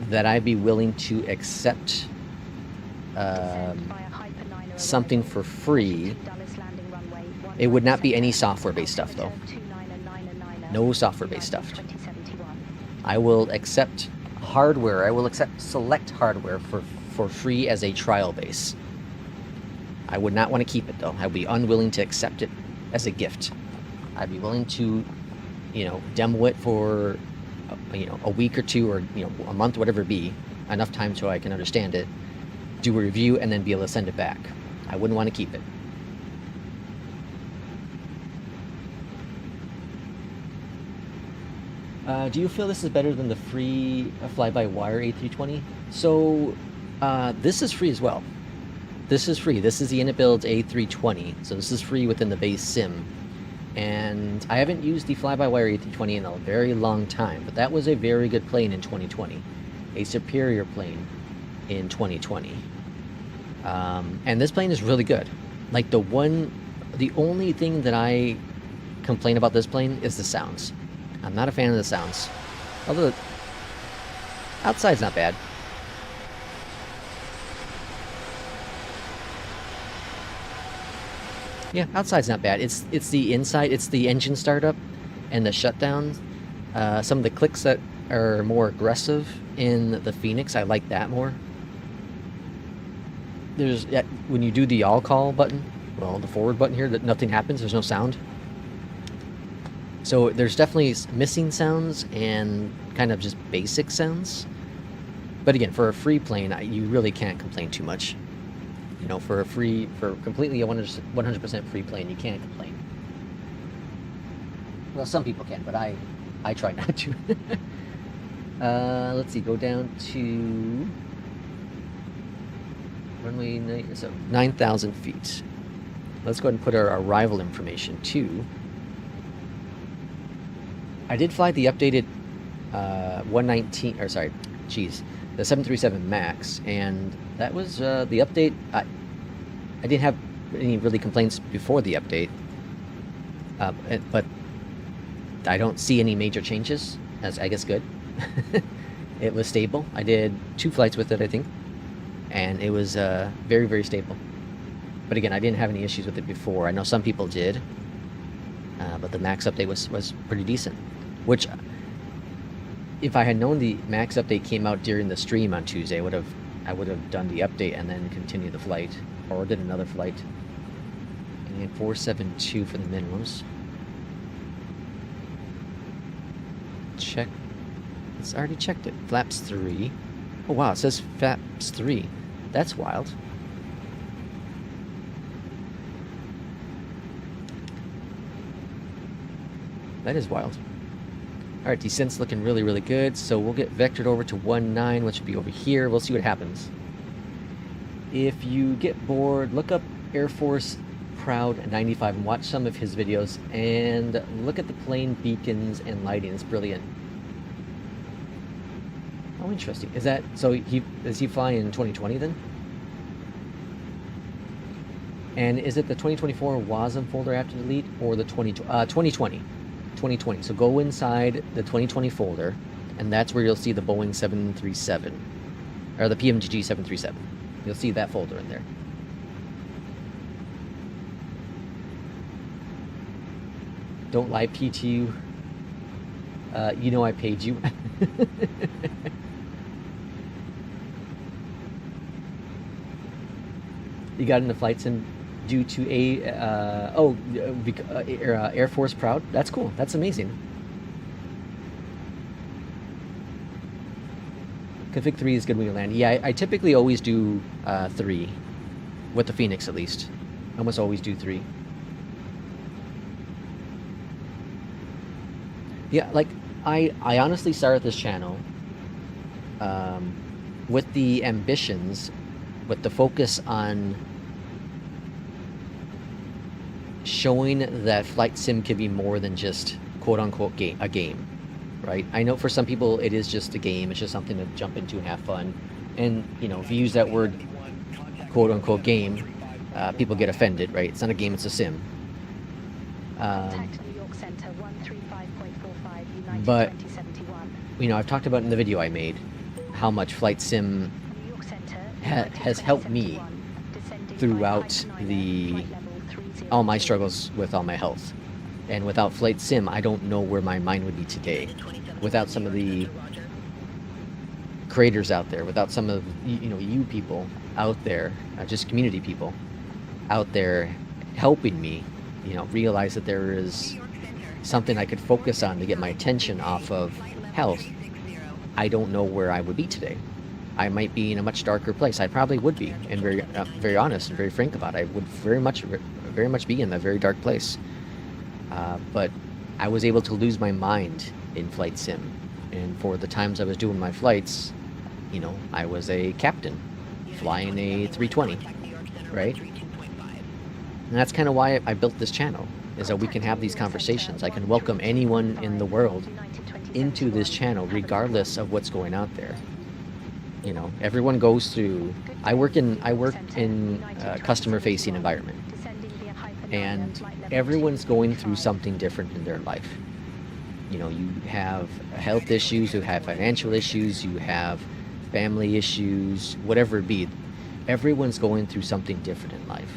That I'd be willing to accept something for free. It would not be any software-based stuff, though. No software-based stuff. I will accept hardware. I will accept select hardware for free as a trial base. I would not want to keep it, though. I'd be unwilling to accept it as a gift. I'd be willing to, demo it for, a week or two or, a month, whatever it be, enough time so I can understand it, do a review, and then be able to send it back. I wouldn't want to keep it. Do you feel this is better than the free fly-by-wire A320? So, this is free as well. This is free. This is the init-build A320, so this is free within the base sim. And I haven't used the fly-by-wire A320 in a very long time, but that was a very good plane in 2020. A superior plane in 2020. And this plane is really good. Like, the only thing that I complain about this plane is the sounds. I'm not a fan of the sounds. Although, outside's not bad. Yeah, outside's not bad. It's the inside, it's the engine startup and the shutdown. Some of the clicks that are more aggressive in the Phoenix, I like that more. There's, when you do the all call button, well, the forward button here, that nothing happens, there's no sound. So there's definitely missing sounds and kind of just basic sounds. But again, for a free plane, you really can't complain too much. For completely a 100% free plane, you can't complain. Well, some people can, but I try not to. Let's see, go down to runway 9,000 feet. Let's go ahead and put our arrival information too. I did fly the updated 119, or sorry, geez, the 737 MAX, and that was the update. I didn't have any really complaints before the update, but I don't see any major changes. That's, I guess, good. It was stable. I did 2 flights with it, I think, and it was very, very stable. But again, I didn't have any issues with it before. I know some people did, but the MAX update was pretty decent. Which, if I had known the MAX update came out during the stream on Tuesday, I would have done the update and then continued the flight, or did another flight. And 472 for the minimums. Check. It's already checked it. Flaps 3. Oh wow, it says flaps 3. That's wild. That is wild. Alright, descent's looking really, really good, so we'll get vectored over to 19, which will be over here. We'll see what happens. If you get bored, look up Air Force Proud 95 and watch some of his videos, and look at the plane beacons and lighting. It's brilliant. Oh, interesting. Is that, so is he flying in 2020 then? And is it the 2024 WASM folder I have to delete, or the 2020? 2020. So go inside the 2020 folder, and that's where you'll see the Boeing 737, or the PMGG 737. You'll see that folder in there. Don't lie, PTU. You know I paid you. You got into flight sim due to Air Force proud. That's cool. That's amazing. Config 3 is good when you land. Yeah, I typically always do 3, with the Phoenix at least. I almost always do 3. Yeah, like I honestly started this channel with the ambitions, with the focus on showing that flight sim can be more than just quote-unquote a game, right? I know for some people it is just a game, it's just something to jump into and have fun. And, you know, if you use that word quote-unquote game, people get offended, right? It's not a game, it's a sim. But, you know, I've talked about in the video I made how much flight sim has helped me throughout all my struggles with all my health. And without flight sim, I don't know where my mind would be today. Without some of the creators out there, without some of you people out there, just community people out there helping me, realize that there is something I could focus on to get my attention off of health, I don't know where I would be today. I might be in a much darker place. I probably would be, and very honest and very frank about it. I would very much be in a very dark place. But I was able to lose my mind in flight sim, and for the times I was doing my flights, I was a captain flying a 320, right? And that's kind of why I built this channel, is that we can have these conversations. I can welcome anyone in the world into this channel, regardless of what's going out there. Everyone goes through. I work in a customer-facing environment, and everyone's going through something different in their life. You have health issues, you have financial issues, you have family issues, whatever it be. Everyone's going through something different in life.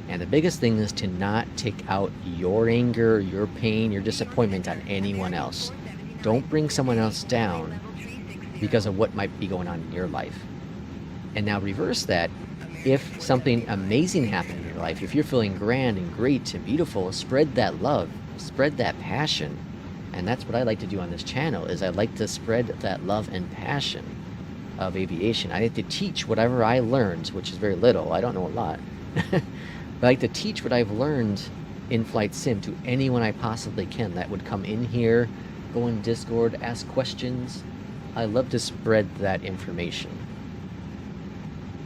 And the biggest thing is to not take out your anger, your pain, your disappointment on anyone else. Don't bring someone else down because of what might be going on in your life. And now reverse that. If something amazing happened in your life, if you're feeling grand and great and beautiful, spread that love, spread that passion. And that's what I like to do on this channel, is I like to spread that love and passion of aviation. I like to teach whatever I learned, which is very little. I don't know a lot. But I like to teach what I've learned in flight sim to anyone I possibly can that would come in here, go in Discord, ask questions. I love to spread that information.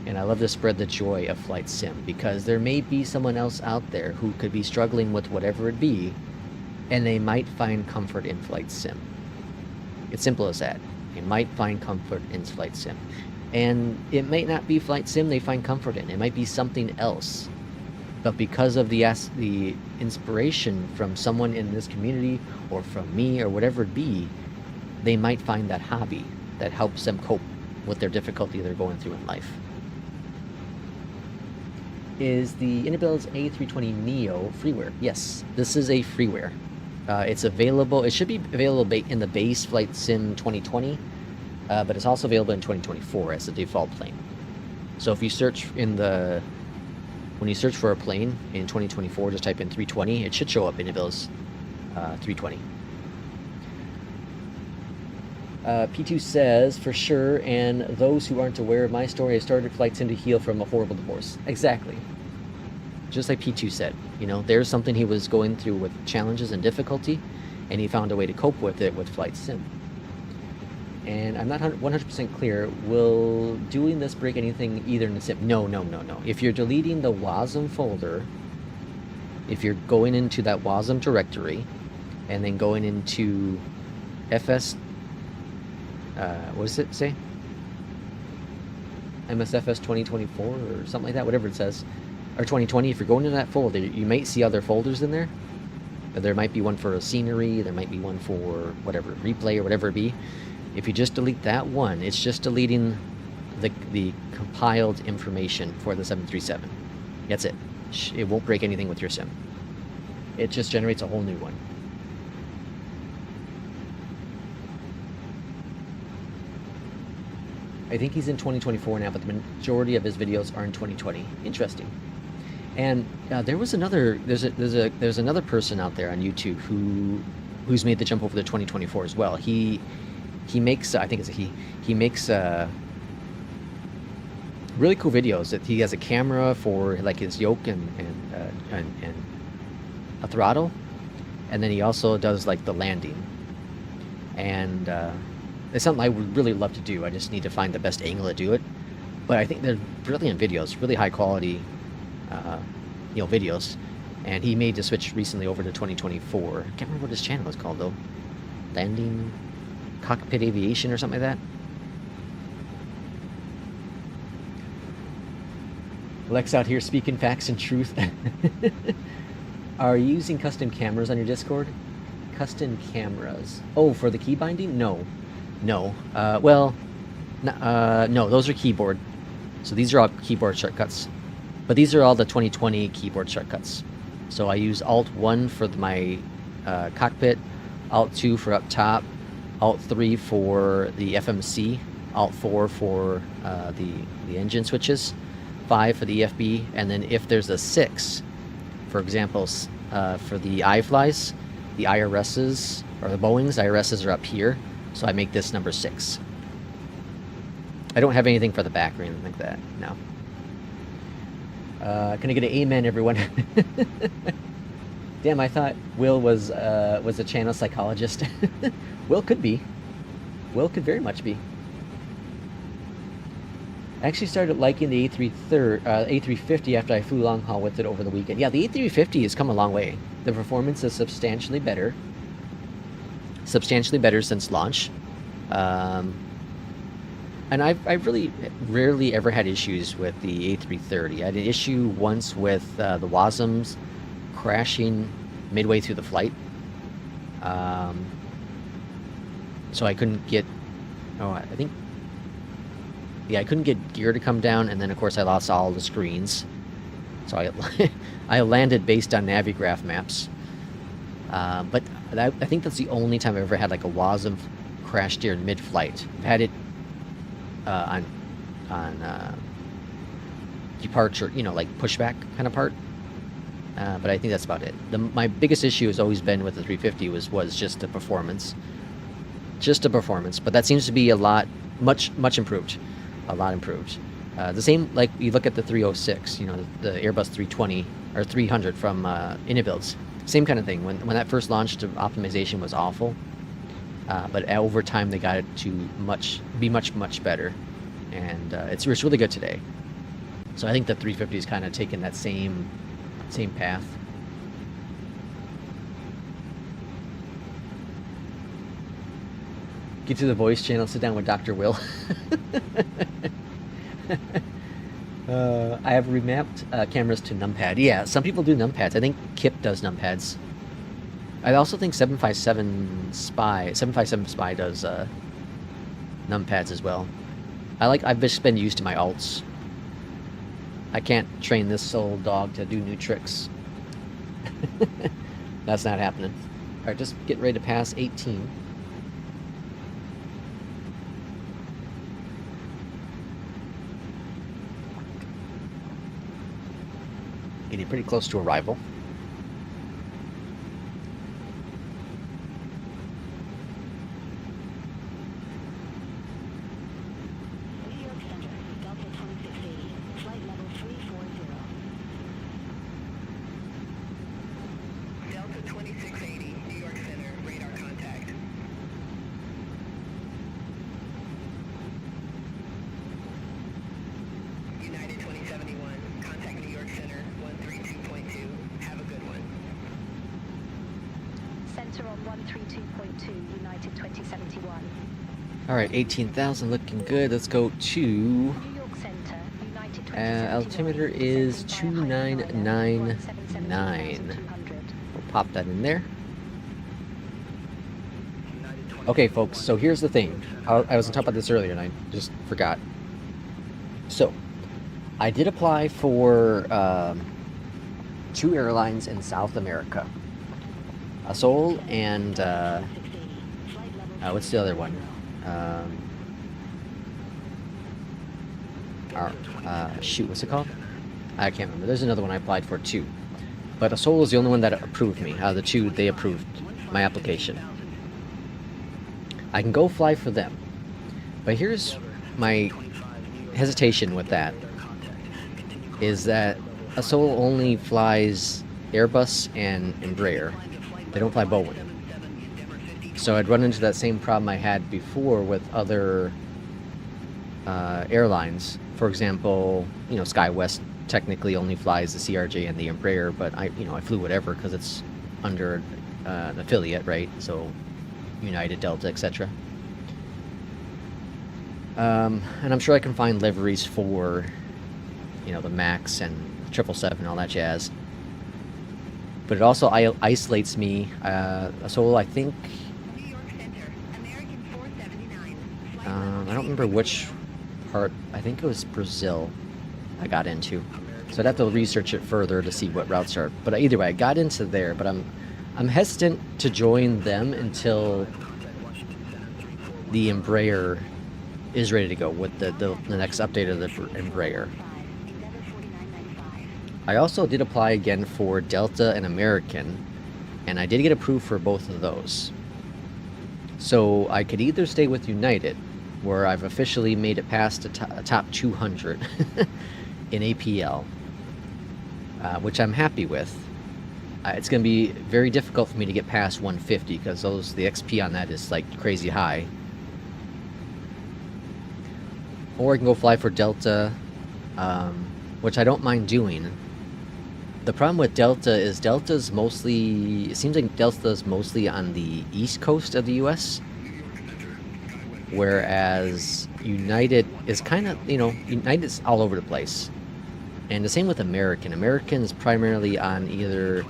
And I love to spread the joy of flight sim, because there may be someone else out there who could be struggling with whatever it be, and they might find comfort in flight sim. It's simple as that. They might find comfort in flight sim. And it might not be flight sim they find comfort in. It might be something else. But because of the inspiration from someone in this community, or from me, or whatever it be, they might find that hobby that helps them cope with their difficulty they're going through in life. Is the Inabels A320neo freeware? Yes, this is a freeware. It's available. It should be available in the base Flight Sim 2020, but it's also available in 2024 as a default plane. So if you search when you search for a plane in 2024, just type in 320. It should show up in Inabels 320. P2 says, for sure, and those who aren't aware of my story, I started flight sim to heal from a horrible divorce. Exactly. Just like P2 said, there's something he was going through with challenges and difficulty, and he found a way to cope with it with flight sim. And I'm not 100% clear, will doing this break anything either in the sim? No. If you're deleting the WASM folder, if you're going into that WASM directory, and then going into FS, what does it say? MSFS 2024 or something like that, whatever it says. or 2020, if you're going to that folder, you might see other folders in there. There might be one for scenery, there might be one for whatever, replay or whatever it be. If you just delete that one, it's just deleting the compiled information for the 737. That's it. It won't break anything with your sim. It just generates a whole new one. I think he's in 2024 now, but the majority of his videos are in 2020. Interesting. And there's another person out there on YouTube who's made the jump over to 2024 as well. He makes, I think it's a he makes really cool videos. That he has a camera for like his yoke and a throttle, and then he also does like the landing. And it's something I would really love to do. I just need to find the best angle to do it. But I think they're brilliant videos, really high quality, videos. And he made the switch recently over to 2024. I can't remember what his channel is called though. Landing, Cockpit Aviation or something like that. Lex out here speaking facts and truth. Are you using custom cameras on your Discord? Custom cameras. Oh, for the key binding? No. No. No, those are keyboard. So these are all keyboard shortcuts. But these are all the 2020 keyboard shortcuts. So I use Alt-1 for my cockpit, Alt-2 for up top, Alt-3 for the FMC, Alt-4 for the engine switches, 5 for the EFB, and then if there's a 6, for example, for the iFLYs, the IRSs, or the Boeings, IRSs are up here, so I make this number 6. I don't have anything for the back or anything like that, no. Can I get an amen, everyone? Damn, I thought Will was a channel psychologist. Will could be. Will could very much be. I actually started liking the A350 after I flew long haul with it over the weekend. Yeah, the A350 has come a long way. The performance is substantially better. Substantially better since launch. And I've really rarely ever had issues with the A330. I had an issue once with the WASMs crashing midway through the flight. So I couldn't get... Oh, I think... Yeah, I couldn't get gear to come down, and then of course I lost all the screens. So I landed based on Navigraph maps. But I think that's the only time I've ever had like a WASM crash during mid-flight. I've had it on departure, like pushback kind of part. But I think that's about it. My biggest issue has always been with the 350 was just the performance. Just the performance. But that seems to be much improved. A lot improved. The same, like you look at the 306, the Airbus 320 or 300 from Inibuilds. Same kind of thing. When that first launched, the optimization was awful. But over time they got it to be much better, and it's really good today. So I think the 350 is kind of taking that same path. Get to the voice channel, sit down with Dr. Will. I have remapped cameras to numpad. Yeah, some people do numpads. I think Kip does numpads. I also think 757 Spy does numpads as well. I've just been used to my alts. I can't train this old dog to do new tricks. That's not happening. Alright, just getting ready to pass 18. Getting pretty close to arrival. Alright, 18,000 looking good. Let's go to New York Center, United Altimeter is 2999. We'll pop that in there. Okay, folks, so here's the thing. I was going to talk about this earlier and I just forgot. So, I did apply for 2 airlines in South America. Seoul and, what's the other one? Shoot, what's it called? I can't remember. There's another one I applied for too. But Seoul is the only one that approved me. Out of the 2, they approved my application. I can go fly for them. But here's my hesitation with that. Is that Seoul only flies Airbus and Embraer. They don't fly Boeing. So I'd run into that same problem I had before with other airlines. For example, SkyWest technically only flies the CRJ and the Embraer, but I flew whatever because it's under an affiliate, right? So United, Delta, etc. And I'm sure I can find liveries for, the Max and 777 and all that jazz. But it also isolates me. So I think New York Center, American 479. I don't remember which part. I think it was Brazil I got into. So I'd have to research it further to see what routes are. But either way, I got into there. But I'm hesitant to join them until the Embraer is ready to go with the next update of the Embraer. I also did apply again for Delta and American, and I did get approved for both of those. So I could either stay with United, where I've officially made it past a top 200 in APL, which I'm happy with. It's going to be very difficult for me to get past 150 because the XP on that is like crazy high. Or I can go fly for Delta, which I don't mind doing. The problem with Delta is it seems like Delta's mostly on the east coast of the US, whereas United is kind of, United's all over the place. And the same with American. American is primarily on either,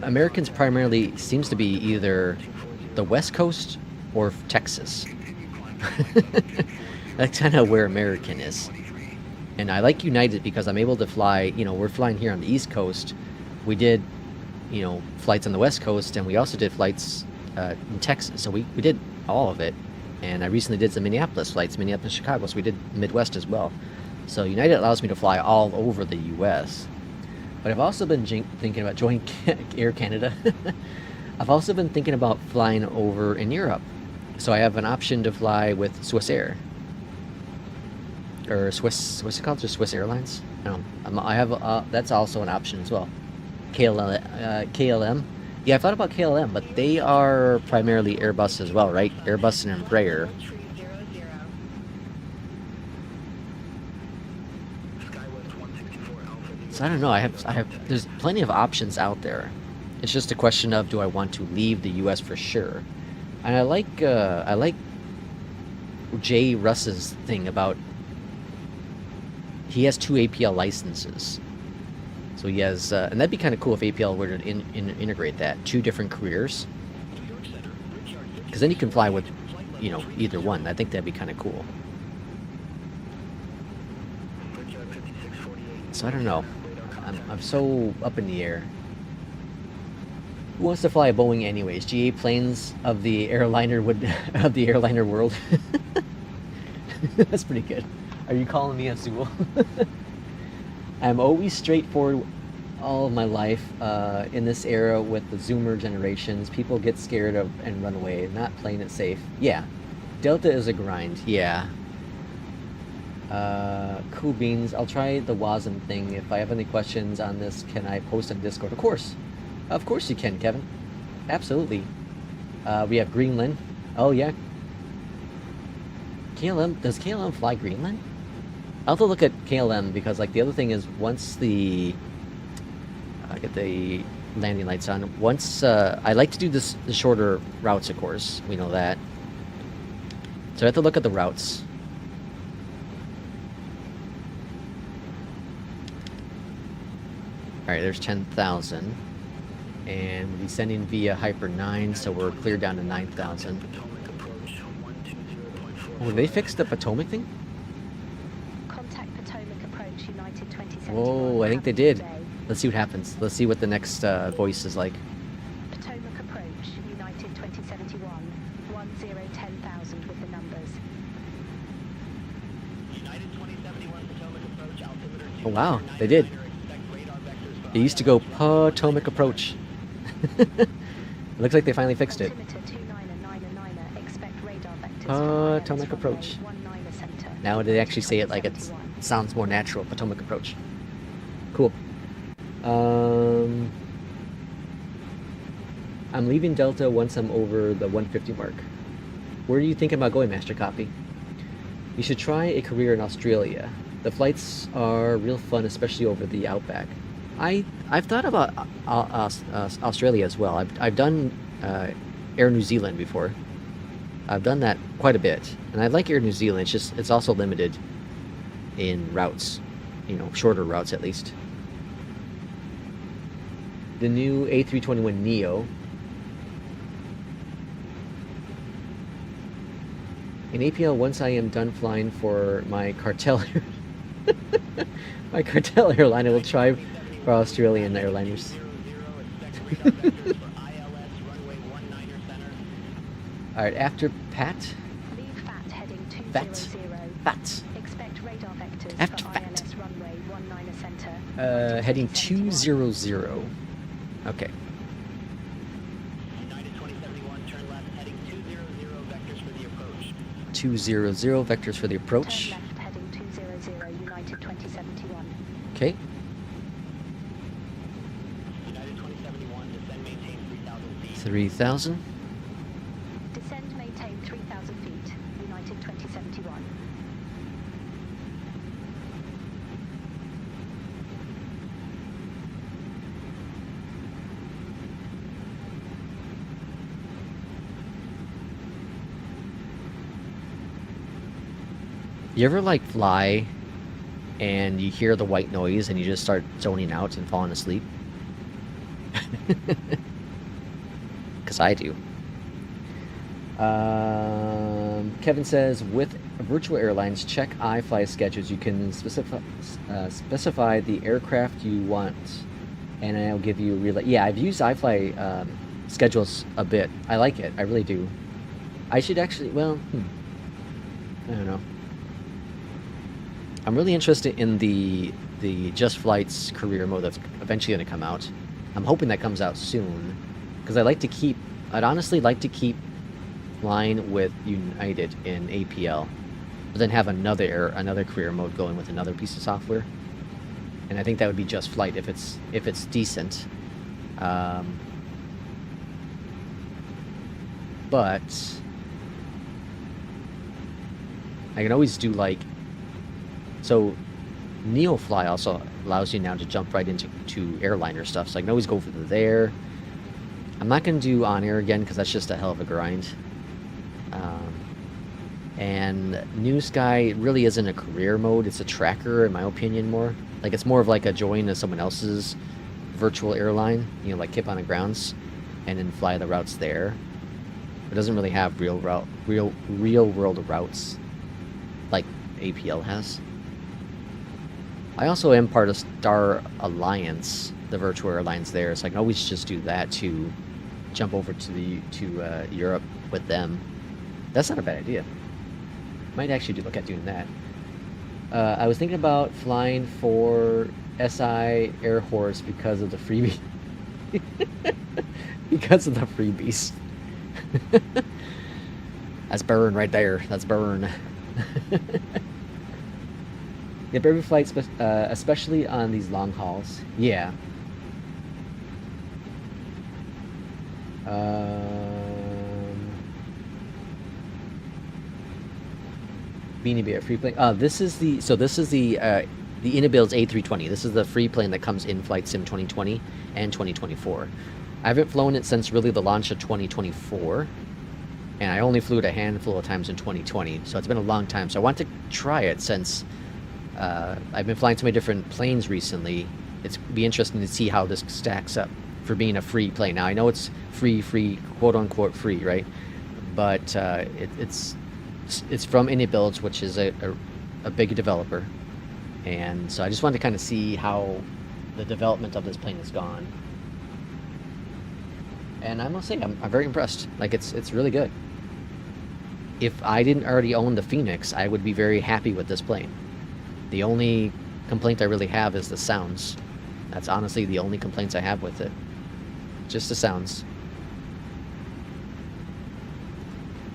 American's primarily seems to be either the west coast or Texas. That's kind of where American is. And I like United because I'm able to fly, we're flying here on the East Coast. We did, flights on the West Coast, and we also did flights in Texas. So we did all of it. And I recently did some Minneapolis flights, Minneapolis, Chicago, so we did Midwest as well. So United allows me to fly all over the U.S. But I've also been thinking about joining Air Canada. I've also been thinking about flying over in Europe. So I have an option to fly with Swiss Air. Or Swiss, what's it called? Just Swiss Airlines? I have, that's also an option as well. KLM. Yeah, I thought about KLM, but they are primarily Airbus as well, right? Airbus and Embraer. So I don't know. There's plenty of options out there. It's just a question of, do I want to leave the U.S. for sure? And I like Jay Russ's thing about he has 2 APL licenses. So he has, and that'd be kind of cool if APL were to integrate that, 2 different careers. Because then you can fly with, either one. I think that'd be kind of cool. So I don't know. I'm so up in the air. Who wants to fly a Boeing anyways? GA planes of the airliner world. That's pretty good. Are you calling me Azul? I'm always straightforward all of my life. In this era with the Zoomer generations, people get scared of and run away, not playing it safe. Yeah, Delta is a grind. Yeah. Cool beans. I'll try the WASM thing. If I have any questions on this, can I post on Discord? Of course you can, Kevin. Absolutely. We have Greenland. Oh yeah. KLM, does KLM fly Greenland? I'll have to look at KLM because the other thing is once I get the landing lights on, I like to do the shorter routes, of course, we know that. So I have to look at the routes. Alright, there's 10,000. And we're descending via Hyper 9, so we're clear down to 9,000. Oh, they fixed the Potomac thing? Contact Potomac approach United 2071. Whoa, I think they did. Let's see what happens. Let's see what the next voice is like. Potomac approach United 2071. 10,000 with the numbers. United 2071 Potomac approach, altimeter Oh wow, they did. expect radar vectors for It used to go Potomac approach. It looks like they finally fixed it. Altimeter 2999, expect radar vectors Potomac for approach. ILS runway 19 center. Now they actually say it like it 2071. sounds more natural. Potomac approach. Cool. I'm leaving Delta once I'm over the 150 mark. Where are you thinking about going, Master Copy? You should try a career in Australia. The flights are real fun, especially over the outback. I've thought about Australia as well. I've done Air New Zealand before. I've done that quite a bit, and I like Air New Zealand. It's also limited in routes, you know, shorter routes at least. The new A321neo. In APL, once I am done flying for my cartel, my cartel airline, I will try for Australian airliners. All right, after Pat, Leave FAT heading 200. Fat, Expect radar vectors After for FAT. ILS runway 19 center. heading 2071. 200. Okay. United 2071, turn left, heading 200, vectors for the approach. 200 vectors for the approach. Turn left heading 200, United 2071. Okay. United 2071, descend, maintain 3,000 feet. 3,000. Descend, maintain 3,000 feet, United 2071. You ever like fly and you hear the white noise and you just start zoning out and falling asleep? Because I do. Kevin says, with virtual airlines, check iFLY schedules. You can specify the aircraft you want, and I'll give you a real. Yeah, I've used iFLY schedules a bit. I like it. I really do. I should actually. Well, I don't know. I'm really interested in the Just Flight's career mode that's eventually going to come out. I'm hoping that comes out soon, because I'd honestly like to keep flying with United in APL, but then have another career mode going with another piece of software. And I think that would be Just Flight if it's decent. But I can always do like, so NeoFly also allows you now to jump right into airliner stuff, so I can always go for there. I'm not going to do on air again because that's just a hell of a grind. And New Sky really isn't a career mode, it's a tracker in my opinion more. Like it's more of like a join to someone else's virtual airline, you know, like Kip on the Grounds, and then fly the routes there. It doesn't really have real world routes like APL has. I also am part of Star Alliance, the virtual airlines there, so I can always just do that to jump over to Europe with them. That's not a bad idea. Might actually look at doing that. I was thinking about flying for SI Air Horse because of the freebie. Because of the freebies. That's burn right there. That's burn. Yep, every flight, especially on these long hauls. Yeah. Beanie Bear free plane. This is the Inabuild's A320. This is the free plane that comes in Flight Sim 2020 and 2024. I haven't flown it since really the launch of 2024, and I only flew it a handful of times in 2020. So it's been a long time. So I want to try it since I've been flying so many different planes recently, it's be interesting to see how this stacks up for being a free plane. Now I know it's free, quote unquote free, right? But it's from Indie Builds, which is a big developer, and so I just wanted to kind of see how the development of this plane has gone. And I must say, I'm very impressed. Like, it's really good. If I didn't already own the Phoenix, I would be very happy with this plane. The only complaint I really have is the sounds. That's honestly the only complaints I have with it. Just the sounds.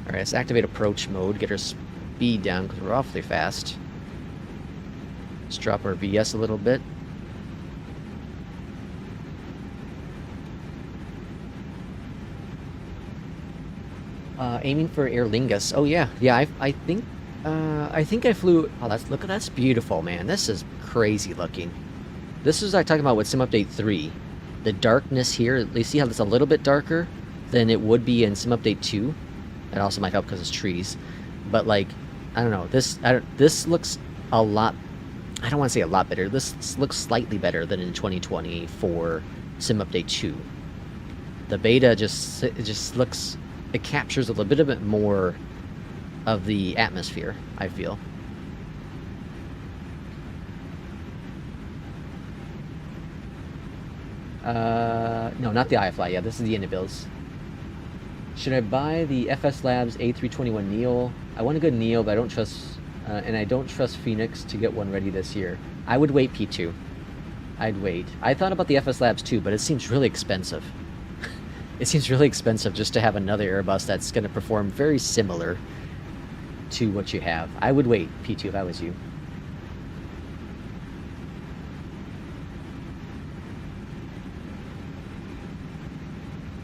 Alright, let's activate approach mode, get our speed down because we're awfully fast. Let's drop our VS a little bit. Aiming for Airliners. Oh yeah, I think I flew. Oh, that's beautiful, man. This is crazy looking. This is what I talking about with Sim Update 3. The darkness here. You see how it's a little bit darker than it would be in Sim Update 2. That also might help because it's trees. But like, I don't know. This looks a lot. I don't want to say a lot better. This looks slightly better than in 2020 for Sim Update 2. The beta just looks. It captures a little bit more of the atmosphere, I feel. No, not the iFLY. Yeah, this is the Innobuilds. Should I buy the FS Labs A321 Neo? I want a good Neo, but I don't trust, and I don't trust Phoenix to get one ready this year. I would wait P2. I'd wait. I thought about the FS Labs too, but it seems really expensive. It seems really expensive just to have another Airbus that's going to perform very similar to what you have. I would wait P2 if I was you.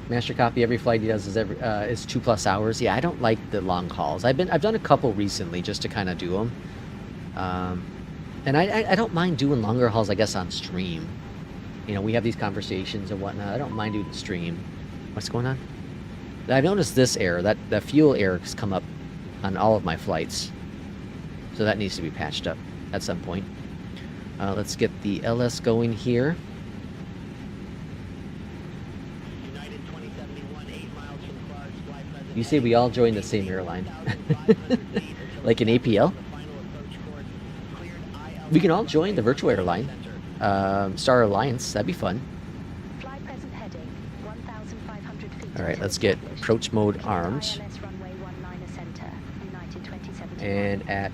Master copy, every flight he does is is 2+ hours. Yeah, I don't like the long hauls. I've done a couple recently just to kind of do them. And I don't mind doing longer hauls, I guess, on stream. You know, we have these conversations and whatnot. I don't mind doing the stream. What's going on? I've noticed this error, that the fuel error has come up on all of my flights. So that needs to be patched up at some point. Let's get the LS going here. You say we all join the same airline. Like an APL? We can all join the virtual airline. Star Alliance, that'd be fun. Alright, let's get approach mode armed. And at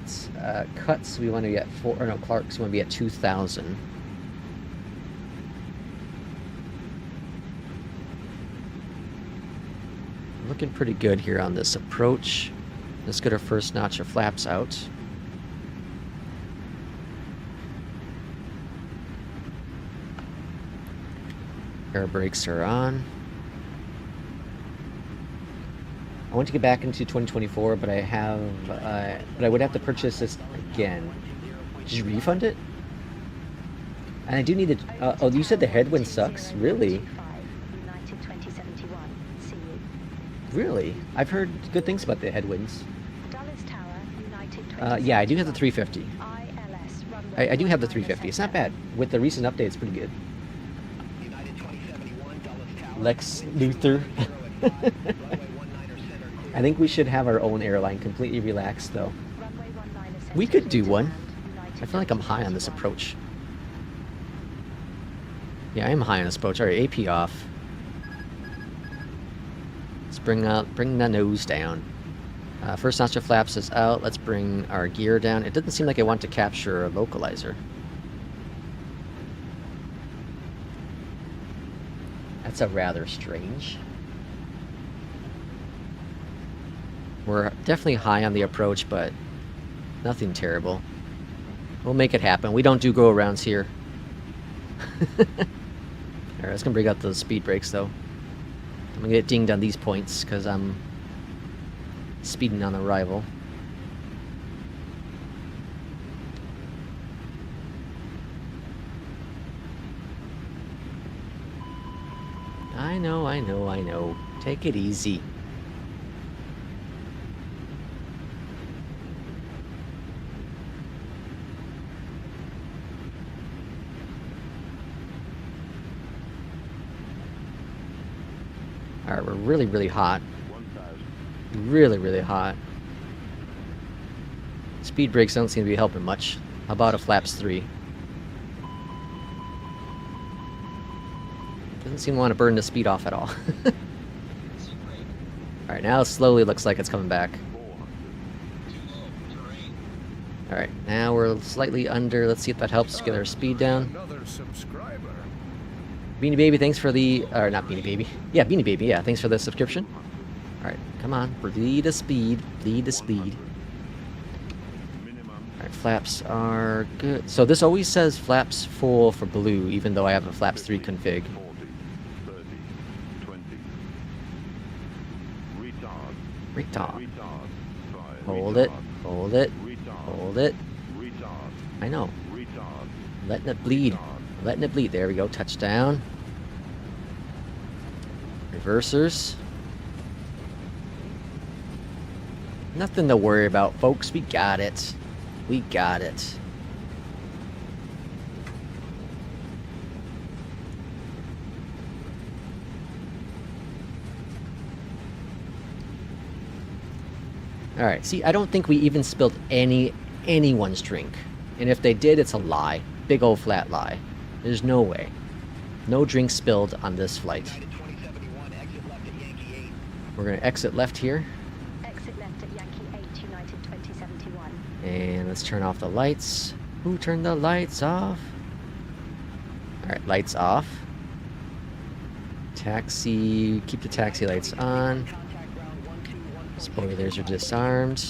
cuts, we want to be at Clark's, we want to be at 2,000. Looking pretty good here on this approach. Let's get our first notch of flaps out. Air brakes are on. I want to get back into 2024, but I would have to purchase this again. Did you refund it? And I do need to. Oh, you said the headwind sucks. Really? Really? I've heard good things about the headwinds. Yeah, I do have the 350. I do have the 350. It's not bad. With the recent update, it's pretty good. Lex Luthor. I think we should have our own airline, completely relaxed, though. We could do one. I feel like I'm high on this approach. Yeah, I am high on this approach. Alright, AP off. Let's bring the nose down. First notch of flaps is out. Let's bring our gear down. It doesn't seem like I want to capture a localizer. That's a rather strange. We're definitely high on the approach, but nothing terrible. We'll make it happen. We don't do go-arounds here. Alright, let's gonna bring out those speed brakes, though. I'm gonna get dinged on these points, because I'm speeding on arrival. I know. Take it easy. Alright, we're really, really hot. Really, really hot. Speed brakes don't seem to be helping much. How about a flaps 3? Doesn't seem to want to burn the speed off at all. Alright, now it slowly looks like it's coming back. Alright, now we're slightly under. Let's see if that helps get our speed down. Another subscriber. Beanie Baby, thanks for the... Or not Beanie Baby. Yeah, Beanie Baby, yeah. Thanks for the subscription. Alright, come on. Bleed the speed. Bleed the speed. Alright, flaps are good. So this always says flaps full for blue, even though I have a flaps 3 config. 40, 30, 20. Retard. Retard. Retard. Hold it. Hold it. Retard. Hold it. Retard. I know. Retard. Letting it bleed. Letting it bleed. There we go. Touchdown. Reversers. Nothing to worry about, folks. We got it. We got it. Alright, see, I don't think we even spilled anyone's drink. And if they did, it's a lie. Big old flat lie. There's no way. No drink spilled on this flight. United 2071, exit left at Yankee 8. We're going to exit left here. Exit left at Yankee 8, United 2071. And let's turn off the lights. Who turned the lights off? Alright, lights off. Taxi. Keep the taxi lights on. Contact ground 121. Spoilers are disarmed.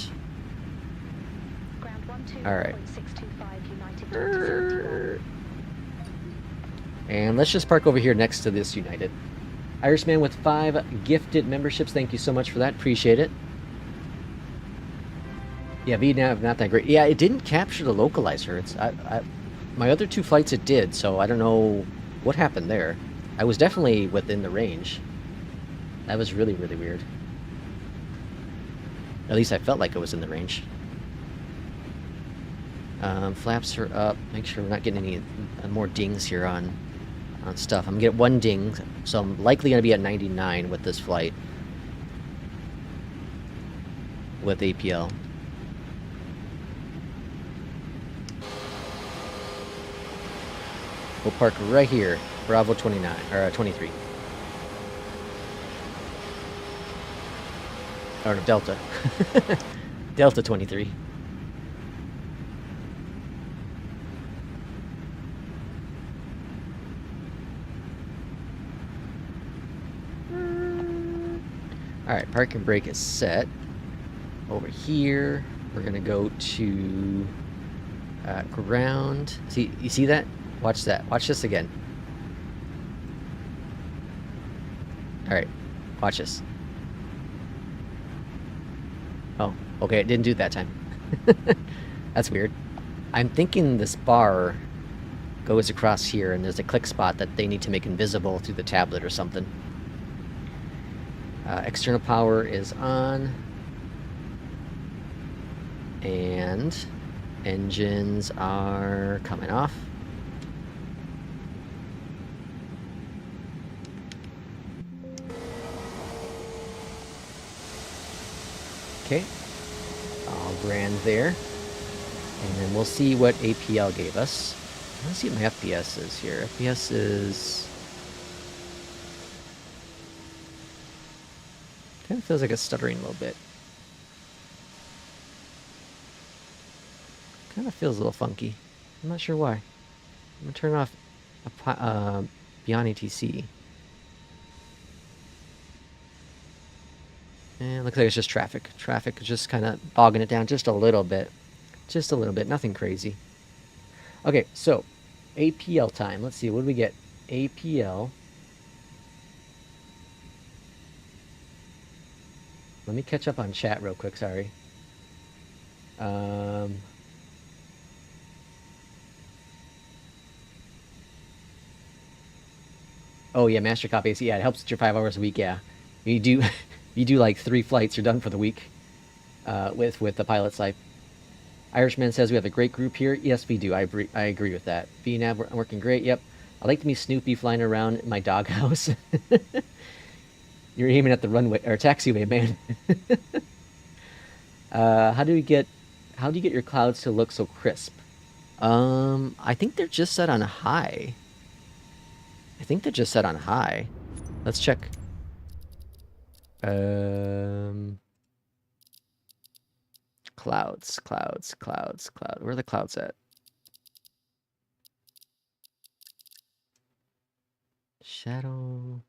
Ground 12.625, Alright. United 2071. And let's just park over here next to this United. Irishman with 5 gifted memberships. Thank you so much for that. Appreciate it. Yeah, VNav not that great. Yeah, it didn't capture the localizer. It's my other 2 flights it did, so I don't know what happened there. I was definitely within the range. That was really, really weird. At least I felt like it was in the range. Flaps are up. Make sure we're not getting any more dings here on stuff. I'm gonna get 1 ding, so I'm likely gonna be at 99 with this flight. With APL. We'll park right here. Bravo 29, or 23. Or no, Delta. Delta 23. Alright, parking brake is set. Over here, we're gonna go to ground. See, you see that? Watch that. Watch this again. Alright, watch this. Oh, okay, it didn't do it that time. That's weird. I'm thinking this bar goes across here and there's a click spot that they need to make invisible through the tablet or something. External power is on. And engines are coming off. Okay, all grand there. And then we'll see what APL gave us. Let's see what my FPS is here. FPS is... kind of feels like it's stuttering a little bit. Kind of feels a little funky. I'm not sure why. I'm going to turn off Beyondatc. And it looks like it's just traffic. Traffic is just kind of bogging it down just a little bit. Just a little bit. Nothing crazy. Okay, so APL time. Let's see. What do we get? APL. Let me catch up on chat real quick. Sorry. Oh yeah, Master Cop AC. Yeah, it helps with your 5 hours a week. Yeah, you do. You do like 3 flights, you're done for the week. With the pilot's life. Irishman says we have a great group here. Yes, we do. I agree with that. VNav, we're working great. Yep. I like to be Snoopy flying around my doghouse. You're aiming at the runway or taxiway, man. How do you get your clouds to look so crisp? I think they're just set on high. Let's check. Clouds. Where are the clouds at? Shadow.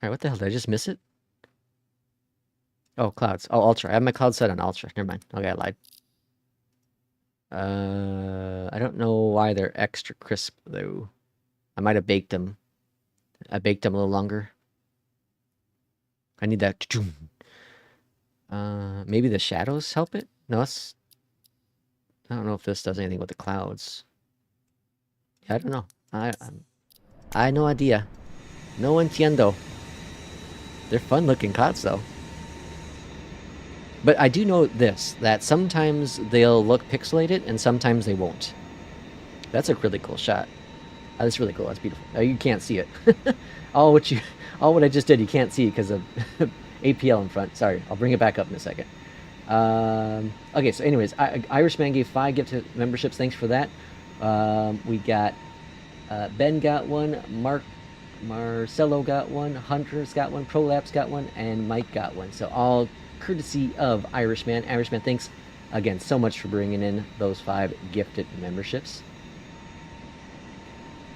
Alright, what the hell? Did I just miss it? Oh, clouds. Oh, ultra. I have my cloud set on ultra. Never mind. Okay, I lied. I don't know why they're extra crisp, though. I might have baked them. I baked them a little longer. I need that. Maybe the shadows help it? No, it's... I don't know if this does anything with the clouds. Yeah, I don't know. I no idea. No entiendo. They're fun-looking clouds, though. But I do know this, that sometimes they'll look pixelated, and sometimes they won't. That's a really cool shot. That's really cool. That's beautiful. You can't see it. all what I just did, you can't see because of APL in front. Sorry, I'll bring it back up in a second. Okay, so anyways, Irishman gave 5 gift memberships. Thanks for that. We got Ben got one, Marcelo got one, Hunter's got one, Prolapse got one, and Mike got one. So all courtesy of Irishman. Irishman, thanks again so much for bringing in those 5 gifted memberships.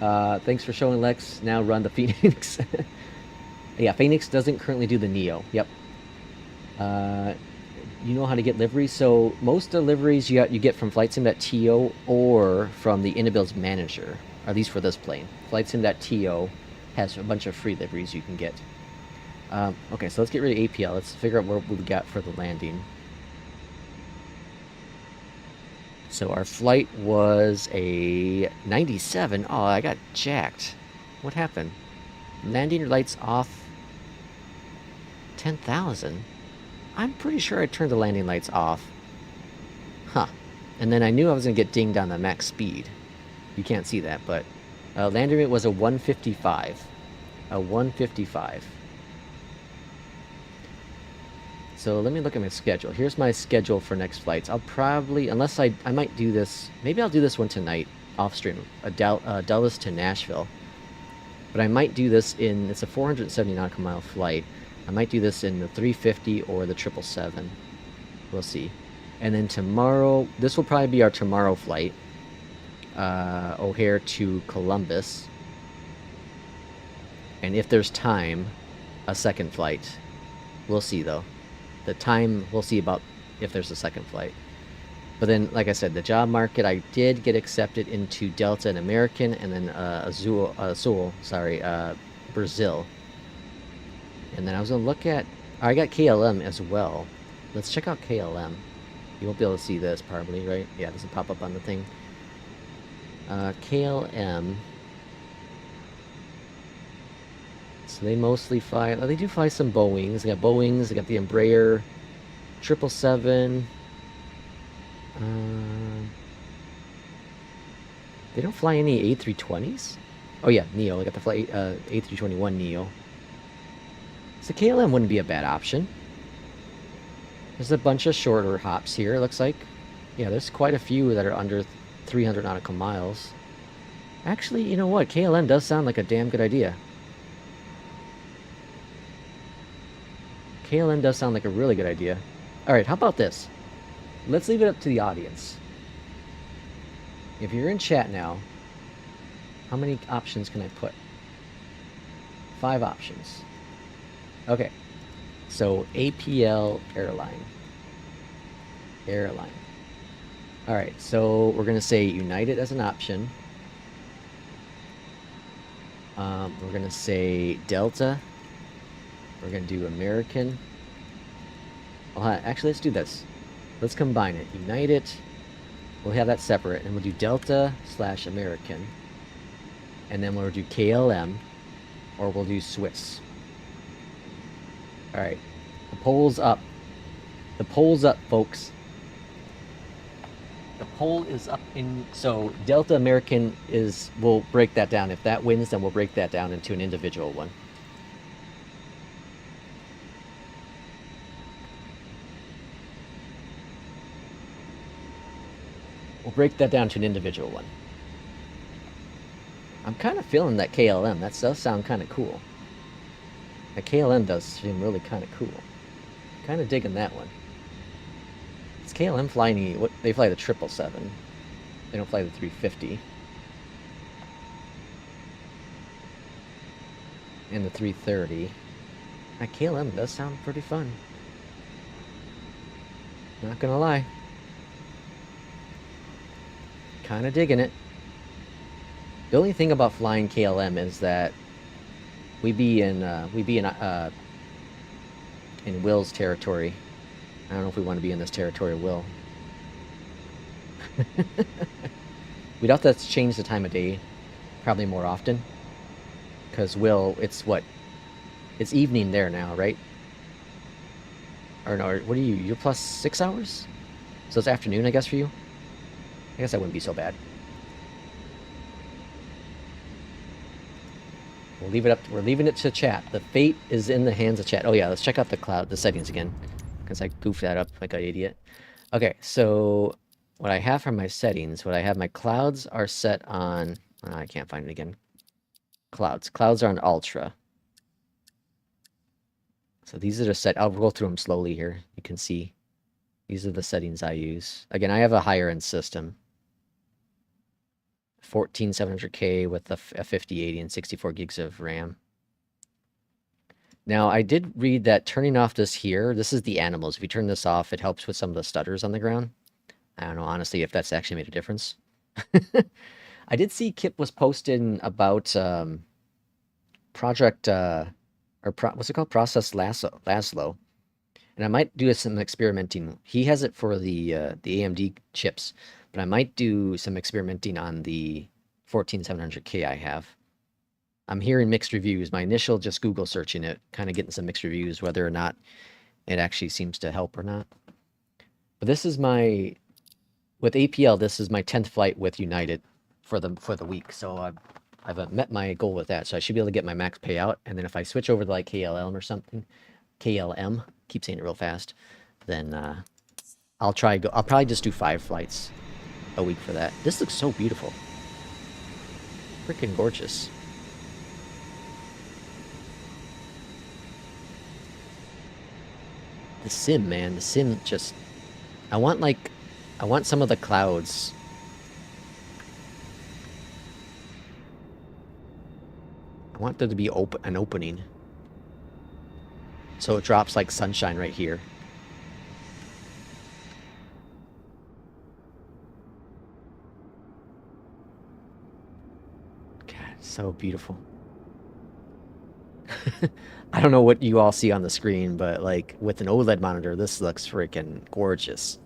Thanks for showing Lex. Now run the Phoenix. Yeah, Phoenix doesn't currently do the Neo. Yep. You know how to get liveries. So most deliveries you get from FlightSim.to or from the Inabuild's manager. At least for this plane. FlightSim.to has a bunch of free liveries you can get. Okay, so let's get rid of APL. Let's figure out what we got for the landing. So our flight was a 97. Oh, I got jacked. What happened? Landing lights off 10,000. I'm pretty sure I turned the landing lights off. Huh. And then I knew I was going to get dinged on the max speed. You can't see that, but landing rate was a 155. A 155. So let me look at my schedule. Here's my schedule for next flights. I'll probably, unless I might do this, maybe I'll do this one tonight, off stream, Dulles to Nashville. But I might do this in, it's a 470 nautical mile flight. I might do this in the 350 or the 777. We'll see. And then tomorrow, this will probably be our tomorrow flight. O'Hare to Columbus. And if there's time, a second flight. We'll see though. The time, we'll see about if there's a second flight. But then, like I said, the job market, I did get accepted into Delta and American, and then Brazil. And then I was going to look at, I got KLM as well. Let's check out KLM. You won't be able to see this probably, right? Yeah, it doesn't pop up on the thing. KLM. So they mostly fly, they do fly some Boeings. They got Boeings, they got the Embraer 777. They don't fly any A320s? Oh yeah, Neo. They got the flight A321 Neo. So KLM wouldn't be a bad option. There's a bunch of shorter hops here, it looks like. Yeah, there's quite a few that are under 300 nautical miles. Actually, you know what? KLM does sound like a damn good idea. KLM does sound like a really good idea. Alright, how about this? Let's leave it up to the audience. If you're in chat now, how many options can I put? 5 options. Okay. So, APL airline. Alright, so we're going to say United as an option. We're going to say Delta. We're going to do American. Actually, let's do this. Let's combine it. United. We'll have that separate. And we'll do Delta/American. And then we'll do KLM. Or we'll do Swiss. Alright. The poll's up. The poll's up, folks. The Pole is up in, so Delta American is, we'll break that down. If that wins, then we'll break that down into an individual one. We'll break that down to an individual one. I'm kind of feeling that KLM. That does sound kind of cool. The KLM does seem really kind of cool. Kind of digging that one. It's KLM flying what they fly the 777. They don't fly the 350. And the 330. That KLM does sound pretty fun. Not gonna lie. Kind of digging it. The only thing about flying KLM is that we be in Will's territory. I don't know if we want to be in this territory, Will. We'd have to change the time of day, probably more often. Because Will, it's what? It's evening there now, right? Or no, what are you? You're plus 6 hours? So it's afternoon, I guess, for you? I guess that wouldn't be so bad. We'll leave it up. We're leaving it to chat. The fate is in the hands of chat. Oh yeah, let's check out the settings again, because I goofed that up like an idiot. Okay, so what I have for my settings, my clouds are set on. I can't find it again. Clouds. Clouds are on ultra. So these are the set. I'll go through them slowly here. You can see. These are the settings I use. Again, I have a higher end system. 14700K with a 5080 and 64 gigs of RAM. Now, I did read that turning off this is the animals. If you turn this off, it helps with some of the stutters on the ground. I don't know, honestly, if that's actually made a difference. I did see Kip was posting about Project, what's it called? Process Laszlo. And I might do some experimenting. He has it for the AMD chips. But I might do some experimenting on the 14700K I have. I'm hearing mixed reviews. My initial just Google searching it, kind of getting some mixed reviews, whether or not it actually seems to help or not. But this is with APL, this is my 10th flight with United for the week. So I've met my goal with that. So I should be able to get my max payout. And then if I switch over to like KLM or something, KLM, keep saying it real fast, then I'll probably just do 5 flights a week for that. This looks so beautiful. Freaking gorgeous. The sim, man. The sim just... I want some of the clouds. I want there to be an opening. So it drops like sunshine right here. So beautiful. I don't know what you all see on the screen, but like with an OLED monitor, this looks freaking gorgeous.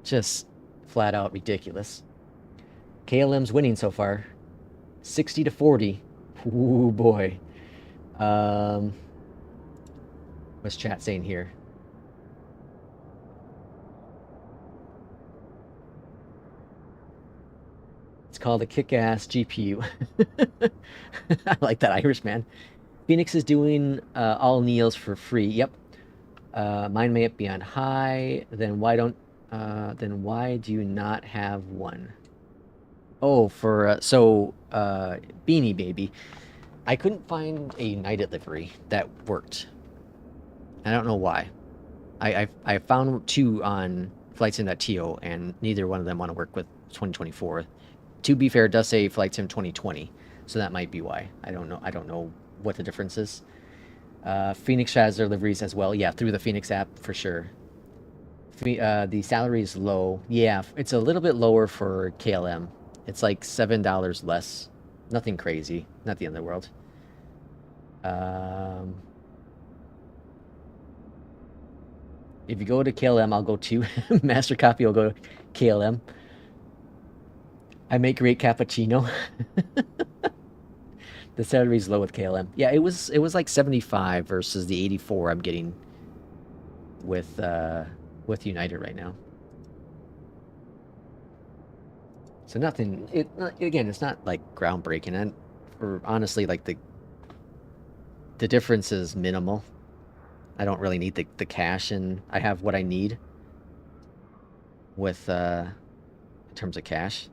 Just flat out ridiculous. KLM's winning so far. 60-40. Ooh boy. What's chat saying here? It's called a kick-ass GPU. I like that Irish man. Phoenix is doing all Neos for free. Yep. Mine may be on high. Then why do you not have one? Oh, for Beanie Baby. I couldn't find a United livery that worked. I don't know why. I found 2 on flightsim.to, and neither one of them want to work with 2024. To be fair, it does say Flight Sim 2020, so that might be why. I don't know what the difference is. Phoenix has their liveries as well. Yeah, through the Phoenix app for sure. The salary is low. Yeah, it's a little bit lower for KLM. It's like $7 less. Nothing crazy. Not the end of the world. If you go to KLM, I'll go to Master Copy. I'll go to KLM. I make great cappuccino. The salary is low with KLM. Yeah, it was like 75 versus the 84 I'm getting with United right now. So nothing. Again, it's not like groundbreaking, and or honestly, like the difference is minimal. I don't really need the cash, and I have what I need with in terms of cash.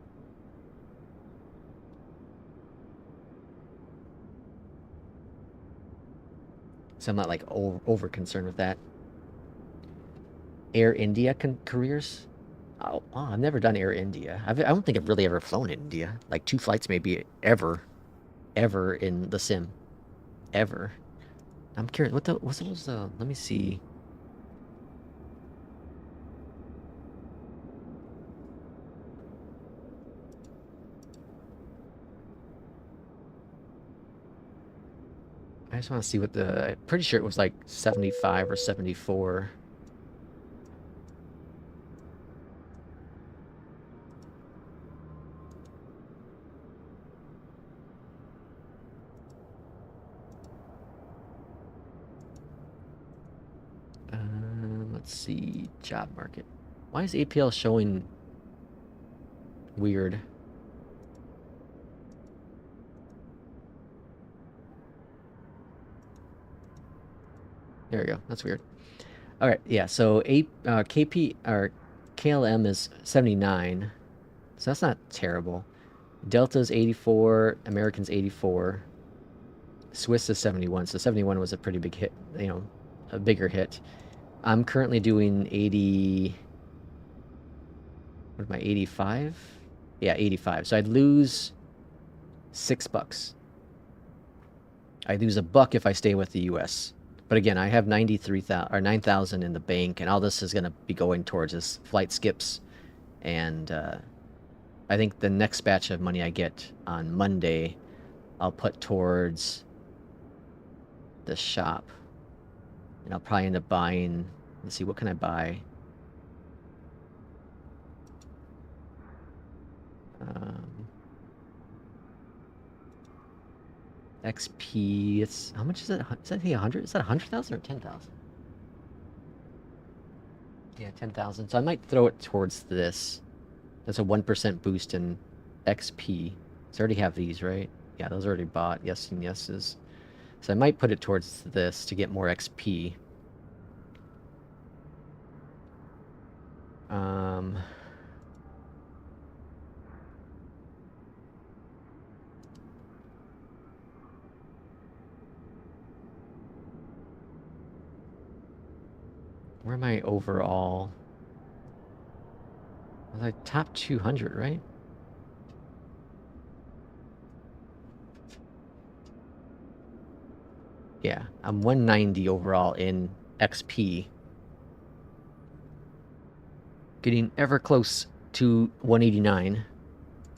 So I'm not like over concerned with that. Air India careers. Oh, I've never done Air India. I don't think I've really ever flown in India. Like 2 flights maybe ever in the sim, ever. I'm curious. What's those? Let me see. I just want to see what I'm pretty sure it was like 75 or 74. Let's see, job market. Why is APL showing weird? There we go. That's weird. All right, yeah. So KP or KLM is 79, so that's not terrible. Delta's 84, American's 84, Swiss is 71. So 71 was a pretty big hit. You know, a bigger hit. I'm currently doing 80. What am I? 85? Yeah, 85. So I'd lose $6. I'd lose $1 if I stay with the U.S. But again, I have 93,000 or 9,000 in the bank, and all this is going to be going towards this flight skips. And I think the next batch of money I get on Monday, I'll put towards the shop. And I'll probably end up buying, let's see, what can I buy? XP, it's, how much is it? Is that 100? Is that 100,000 or 10,000? Yeah, 10,000. So I might throw it towards this. That's a 1% boost in XP. So I already have these, right? Yeah, those are already bought. Yes and yeses. So I might put it towards this to get more XP. Where am I overall? I was like top 200, right? Yeah, I'm 190 overall in XP. Getting ever close to 189. And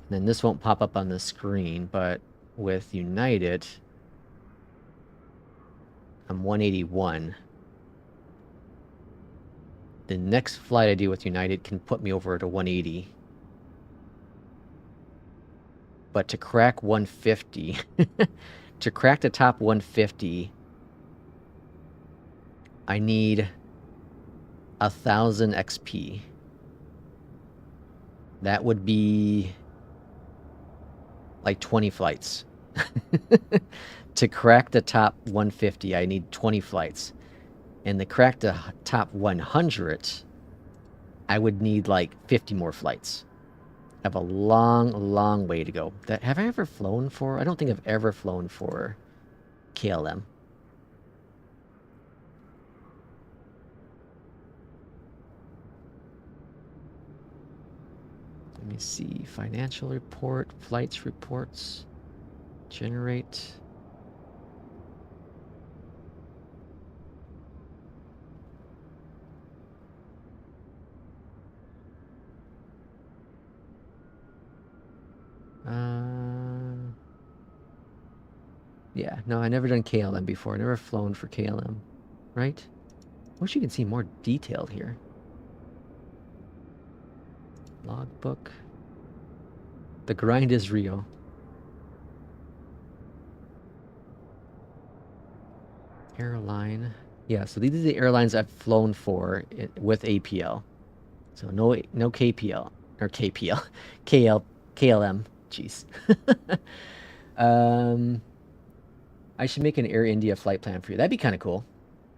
then this won't pop up on the screen, but with United, I'm 181. The next flight I do with United can put me over to 180. But to crack 150, to crack the top 150, I need 1,000 XP. That would be like 20 flights. To crack the top 150, I need 20 flights. And to crack the top 100, I would need like 50 more flights. I have a long, long way to go. Have I ever flown for? I don't think I've ever flown for KLM. Let me see. Financial report, flights reports, generate. Yeah, no, I never done KLM before. I never flown for KLM, right? Wish you can see more detailed here. Logbook. The grind is real. Airline. Yeah, so these are the airlines I've flown for with APL. So no KPL or KPL, KLM. Jeez. I should make an Air India flight plan for you. That'd be kind of cool.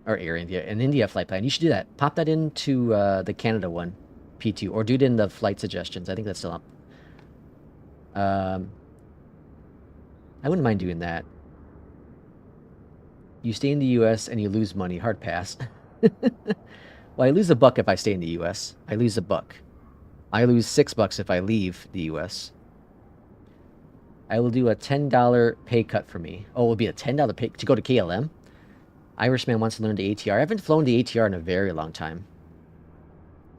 Or Air India, an India flight plan. You should do that. Pop that into the Canada one, P2, or do it in the flight suggestions. I think that's still up. I wouldn't mind doing that. You stay in the U.S. and you lose money. Hard pass. Well, I lose $1 if I stay in the U.S. I lose $1. I lose $6 if I leave the U.S. I will do a $10 pay cut for me. Oh, it will be a $10 pay to go to KLM? Irishman wants to learn the ATR. I haven't flown the ATR in a very long time.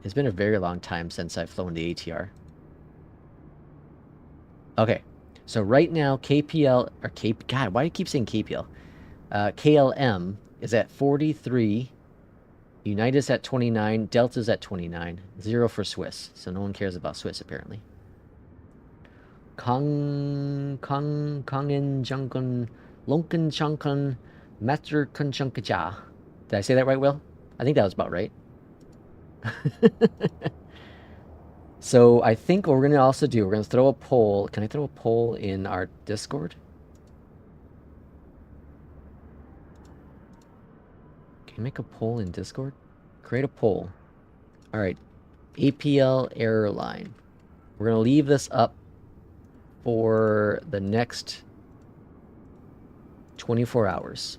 It's been a very long time since I've flown the ATR. Okay, so right now KPL, or God, why do you keep saying KPL? KLM is at 43, United's at 29, Delta's at 29, 0 for Swiss, so no one cares about Swiss apparently. Kongen Junkun, Lonken Chunkun, Matcher Kunchunkaja. Did I say that right, Will? I think that was about right. So I think what we're going to also do, we're going to throw a poll. Can I throw a poll in our Discord? Can you make a poll in Discord? Create a poll. All right. APL airline. We're going to leave this up for the next 24 hours.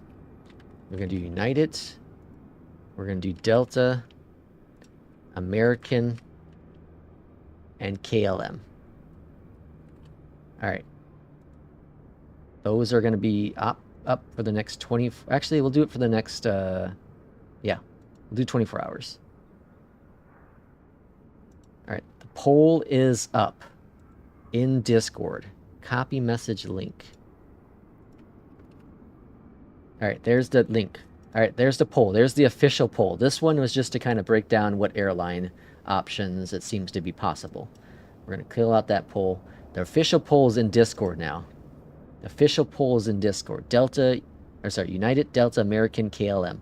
We're going to do United. We're going to do Delta, American, and KLM. All right. Those are going to be up for the next 20... Actually, we'll do it for the next... yeah, we'll do 24 hours. All right. The poll is up in Discord. Copy message link. All right, there's the link. All right, there's the poll. There's the official poll. This one was just to kind of break down what airline options it seems to be possible. We're going to kill out that poll. The official poll is in Discord now. The official poll is in Discord. United, Delta, American, KLM.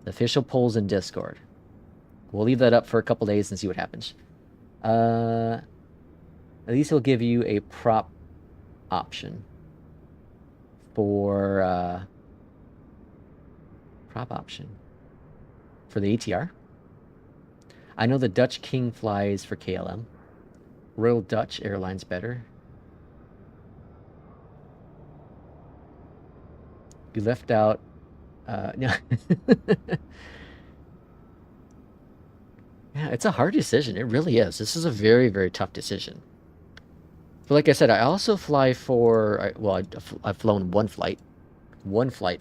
The official poll is in Discord. We'll leave that up for a couple days and see what happens. At least it'll give you a prop option for... prop option for the ATR. I know the Dutch King flies for KLM. Royal Dutch Airlines better. You left out no. Yeah, it's a hard decision. It really is. This is a very, very tough decision. But like I said, I also fly for... Well, I've flown one flight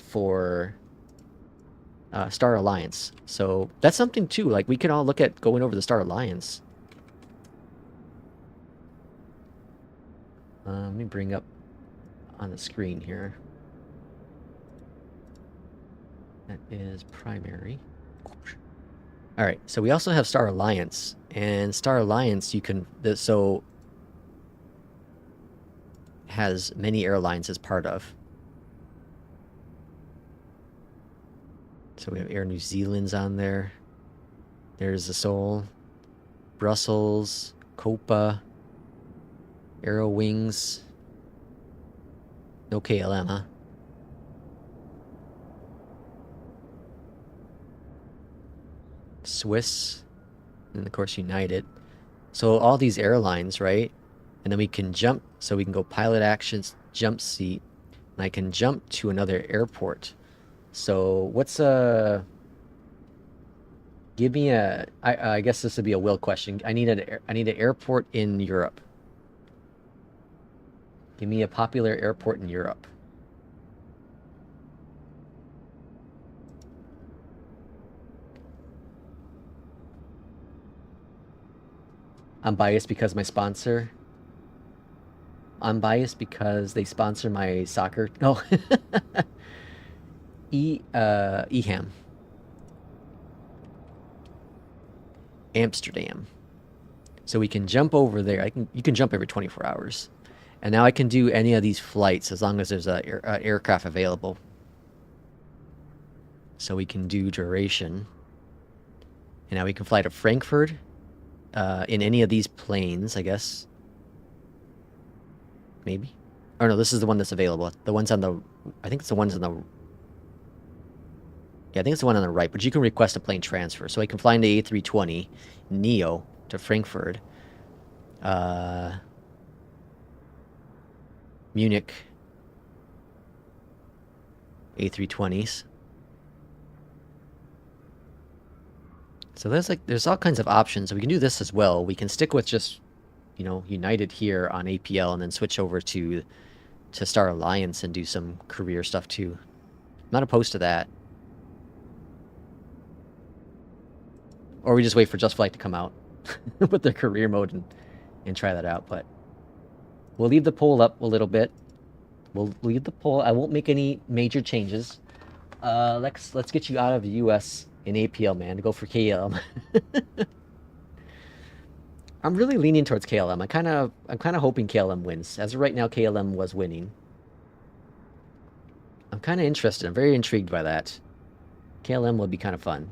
for Star Alliance. So that's something too. Like, we can all look at going over the Star Alliance. Let me bring up on the screen here. That is primary. All right, so we also have Star Alliance, and Star Alliance has many airlines as part of. So we have Air New Zealand's on there. There's the Seoul, Brussels, Copa, Aero Wings. No KLM, huh? Swiss, and of course United. So all these airlines, right? And then we can jump, so we can go pilot actions, jump seat, and I can jump to another airport. So what's give me a... I guess this would be a Will question. I need an airport in Europe. Give me a popular airport in Europe. I'm biased because my sponsor. I'm biased because they sponsor my soccer. No. Eham. Amsterdam. So we can jump over there. You can jump every 24 hours. And now I can do any of these flights as long as there's an aircraft available. So we can do duration. And now we can fly to Frankfurt in any of these planes, I guess. maybe. Or no, this is the one that's available. The one's on the, I think it's the one's on the, yeah, I think it's the one on the right, but you can request a plane transfer. So I can fly into A320 Neo to Frankfurt, Munich, A320s. So there's all kinds of options. We can do this as well. We can stick with just, you know, United here on APL and then switch over to Star Alliance and do some career stuff too. I'm not opposed to that. Or we just wait for Just Flight to come out with their career mode and try that out. But we'll leave the poll up a little bit. We'll leave the poll. I won't make any major changes. Let's get you out of the US in APL, man, to go for KLM. I'm really leaning towards KLM. I'm kind of hoping KLM wins. As of right now, KLM was winning. I'm kind of interested. I'm very intrigued by that. KLM will be kind of fun.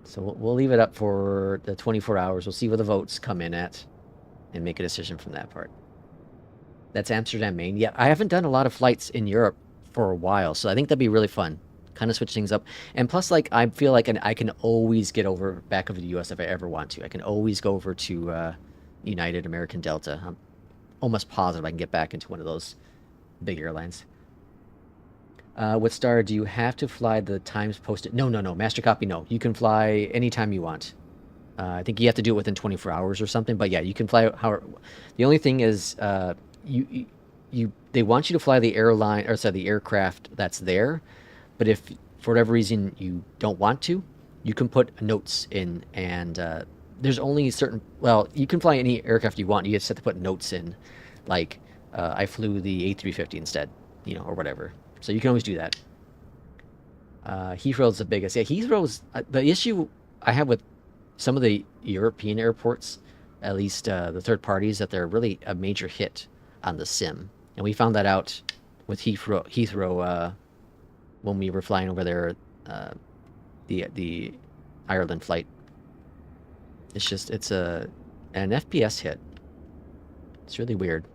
So we'll leave it up for the 24 hours. We'll see where the votes come in at and make a decision from that part. That's Amsterdam, Maine. Yeah, I haven't done a lot of flights in Europe for a while, so I think that'd be really fun. Kind of switch things up. And plus, like, I feel like I can always get over back over to the US if I ever want to. I can always go over to United, American Delta. I'm almost positive I can get back into one of those big airlines. What star do you have to fly the times posted? No. Master copy, no. You can fly anytime you want. I think you have to do it within 24 hours or something. But yeah, you can fly. The only thing is, they want you to fly the airline, or sorry, the aircraft that's there. But if for whatever reason you don't want to, you can put notes in, and there's only certain. Well, you can fly any aircraft you want. You just have to put notes in, like I flew the A350 instead, you know, or whatever. So you can always do that. Heathrow's the biggest. Yeah, Heathrow's the issue I have with some of the European airports, at least the third parties, that they're really a major hit on the sim, and we found that out with Heathrow when we were flying over there, the Ireland flight. It's an FPS hit. It's really weird.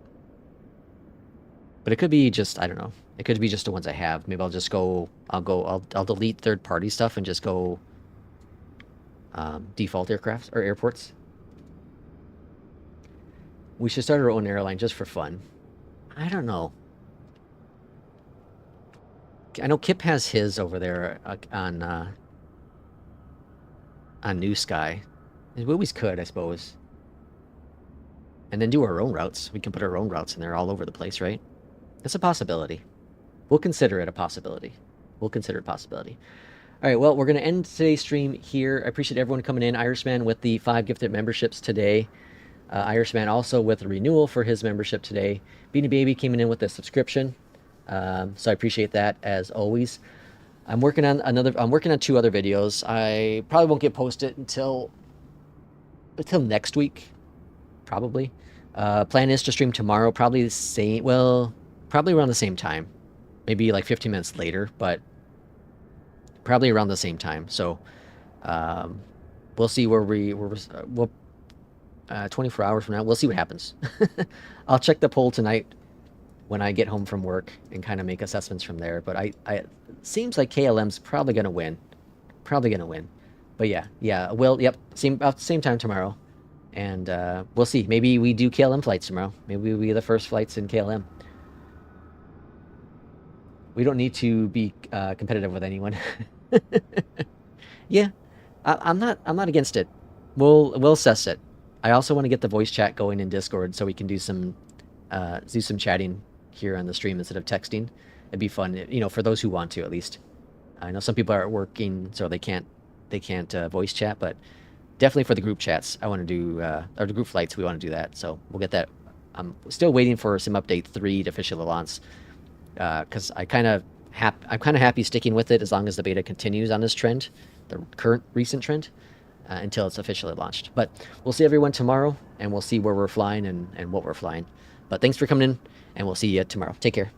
But it could be just, I don't know. It could be just the ones I have. Maybe I'll just go. I'll delete third-party stuff and just go default aircrafts or airports. We should start our own airline just for fun. I don't know. I know Kip has his over there on New Sky. We always could, I suppose. And then do our own routes. We can put our own routes in there all over the place, right? That's a possibility. We'll consider it a possibility. We'll consider it a possibility. All right, well, we're going to end today's stream here. I appreciate everyone coming in. Irishman with the 5 gifted memberships today. Irishman also with a renewal for his membership today. Beanie Baby came in with a subscription. So I appreciate that, as always. I'm working on 2 other videos. I probably won't get posted until next week, probably. Plan is to stream tomorrow, probably around the same time. Maybe like 15 minutes later, but probably around the same time. So we'll see where we'll 24 hours from now, we'll see what happens. I'll check the poll tonight when I get home from work and kind of make assessments from there. But it seems like KLM's probably going to win. But yeah, yep, about the same time tomorrow. And we'll see. Maybe we do KLM flights tomorrow. Maybe we'll be the first flights in KLM. We don't need to be competitive with anyone. Yeah, I'm not against it. We'll assess it. I also want to get the voice chat going in Discord so we can do some chatting here on the stream instead of texting. It'd be fun, you know, for those who want to, at least. I know some people are working, so they can't voice chat, but definitely for the group chats, I want to do or the group flights, we want to do that. So we'll get that. I'm still waiting for Sim Update 3 to officially launch, because I'm kind of happy sticking with it as long as the beta continues on this trend, the recent trend, until it's officially launched. But we'll see everyone tomorrow, and we'll see where we're flying and what we're flying. But thanks for coming in, and we'll see you tomorrow. Take care.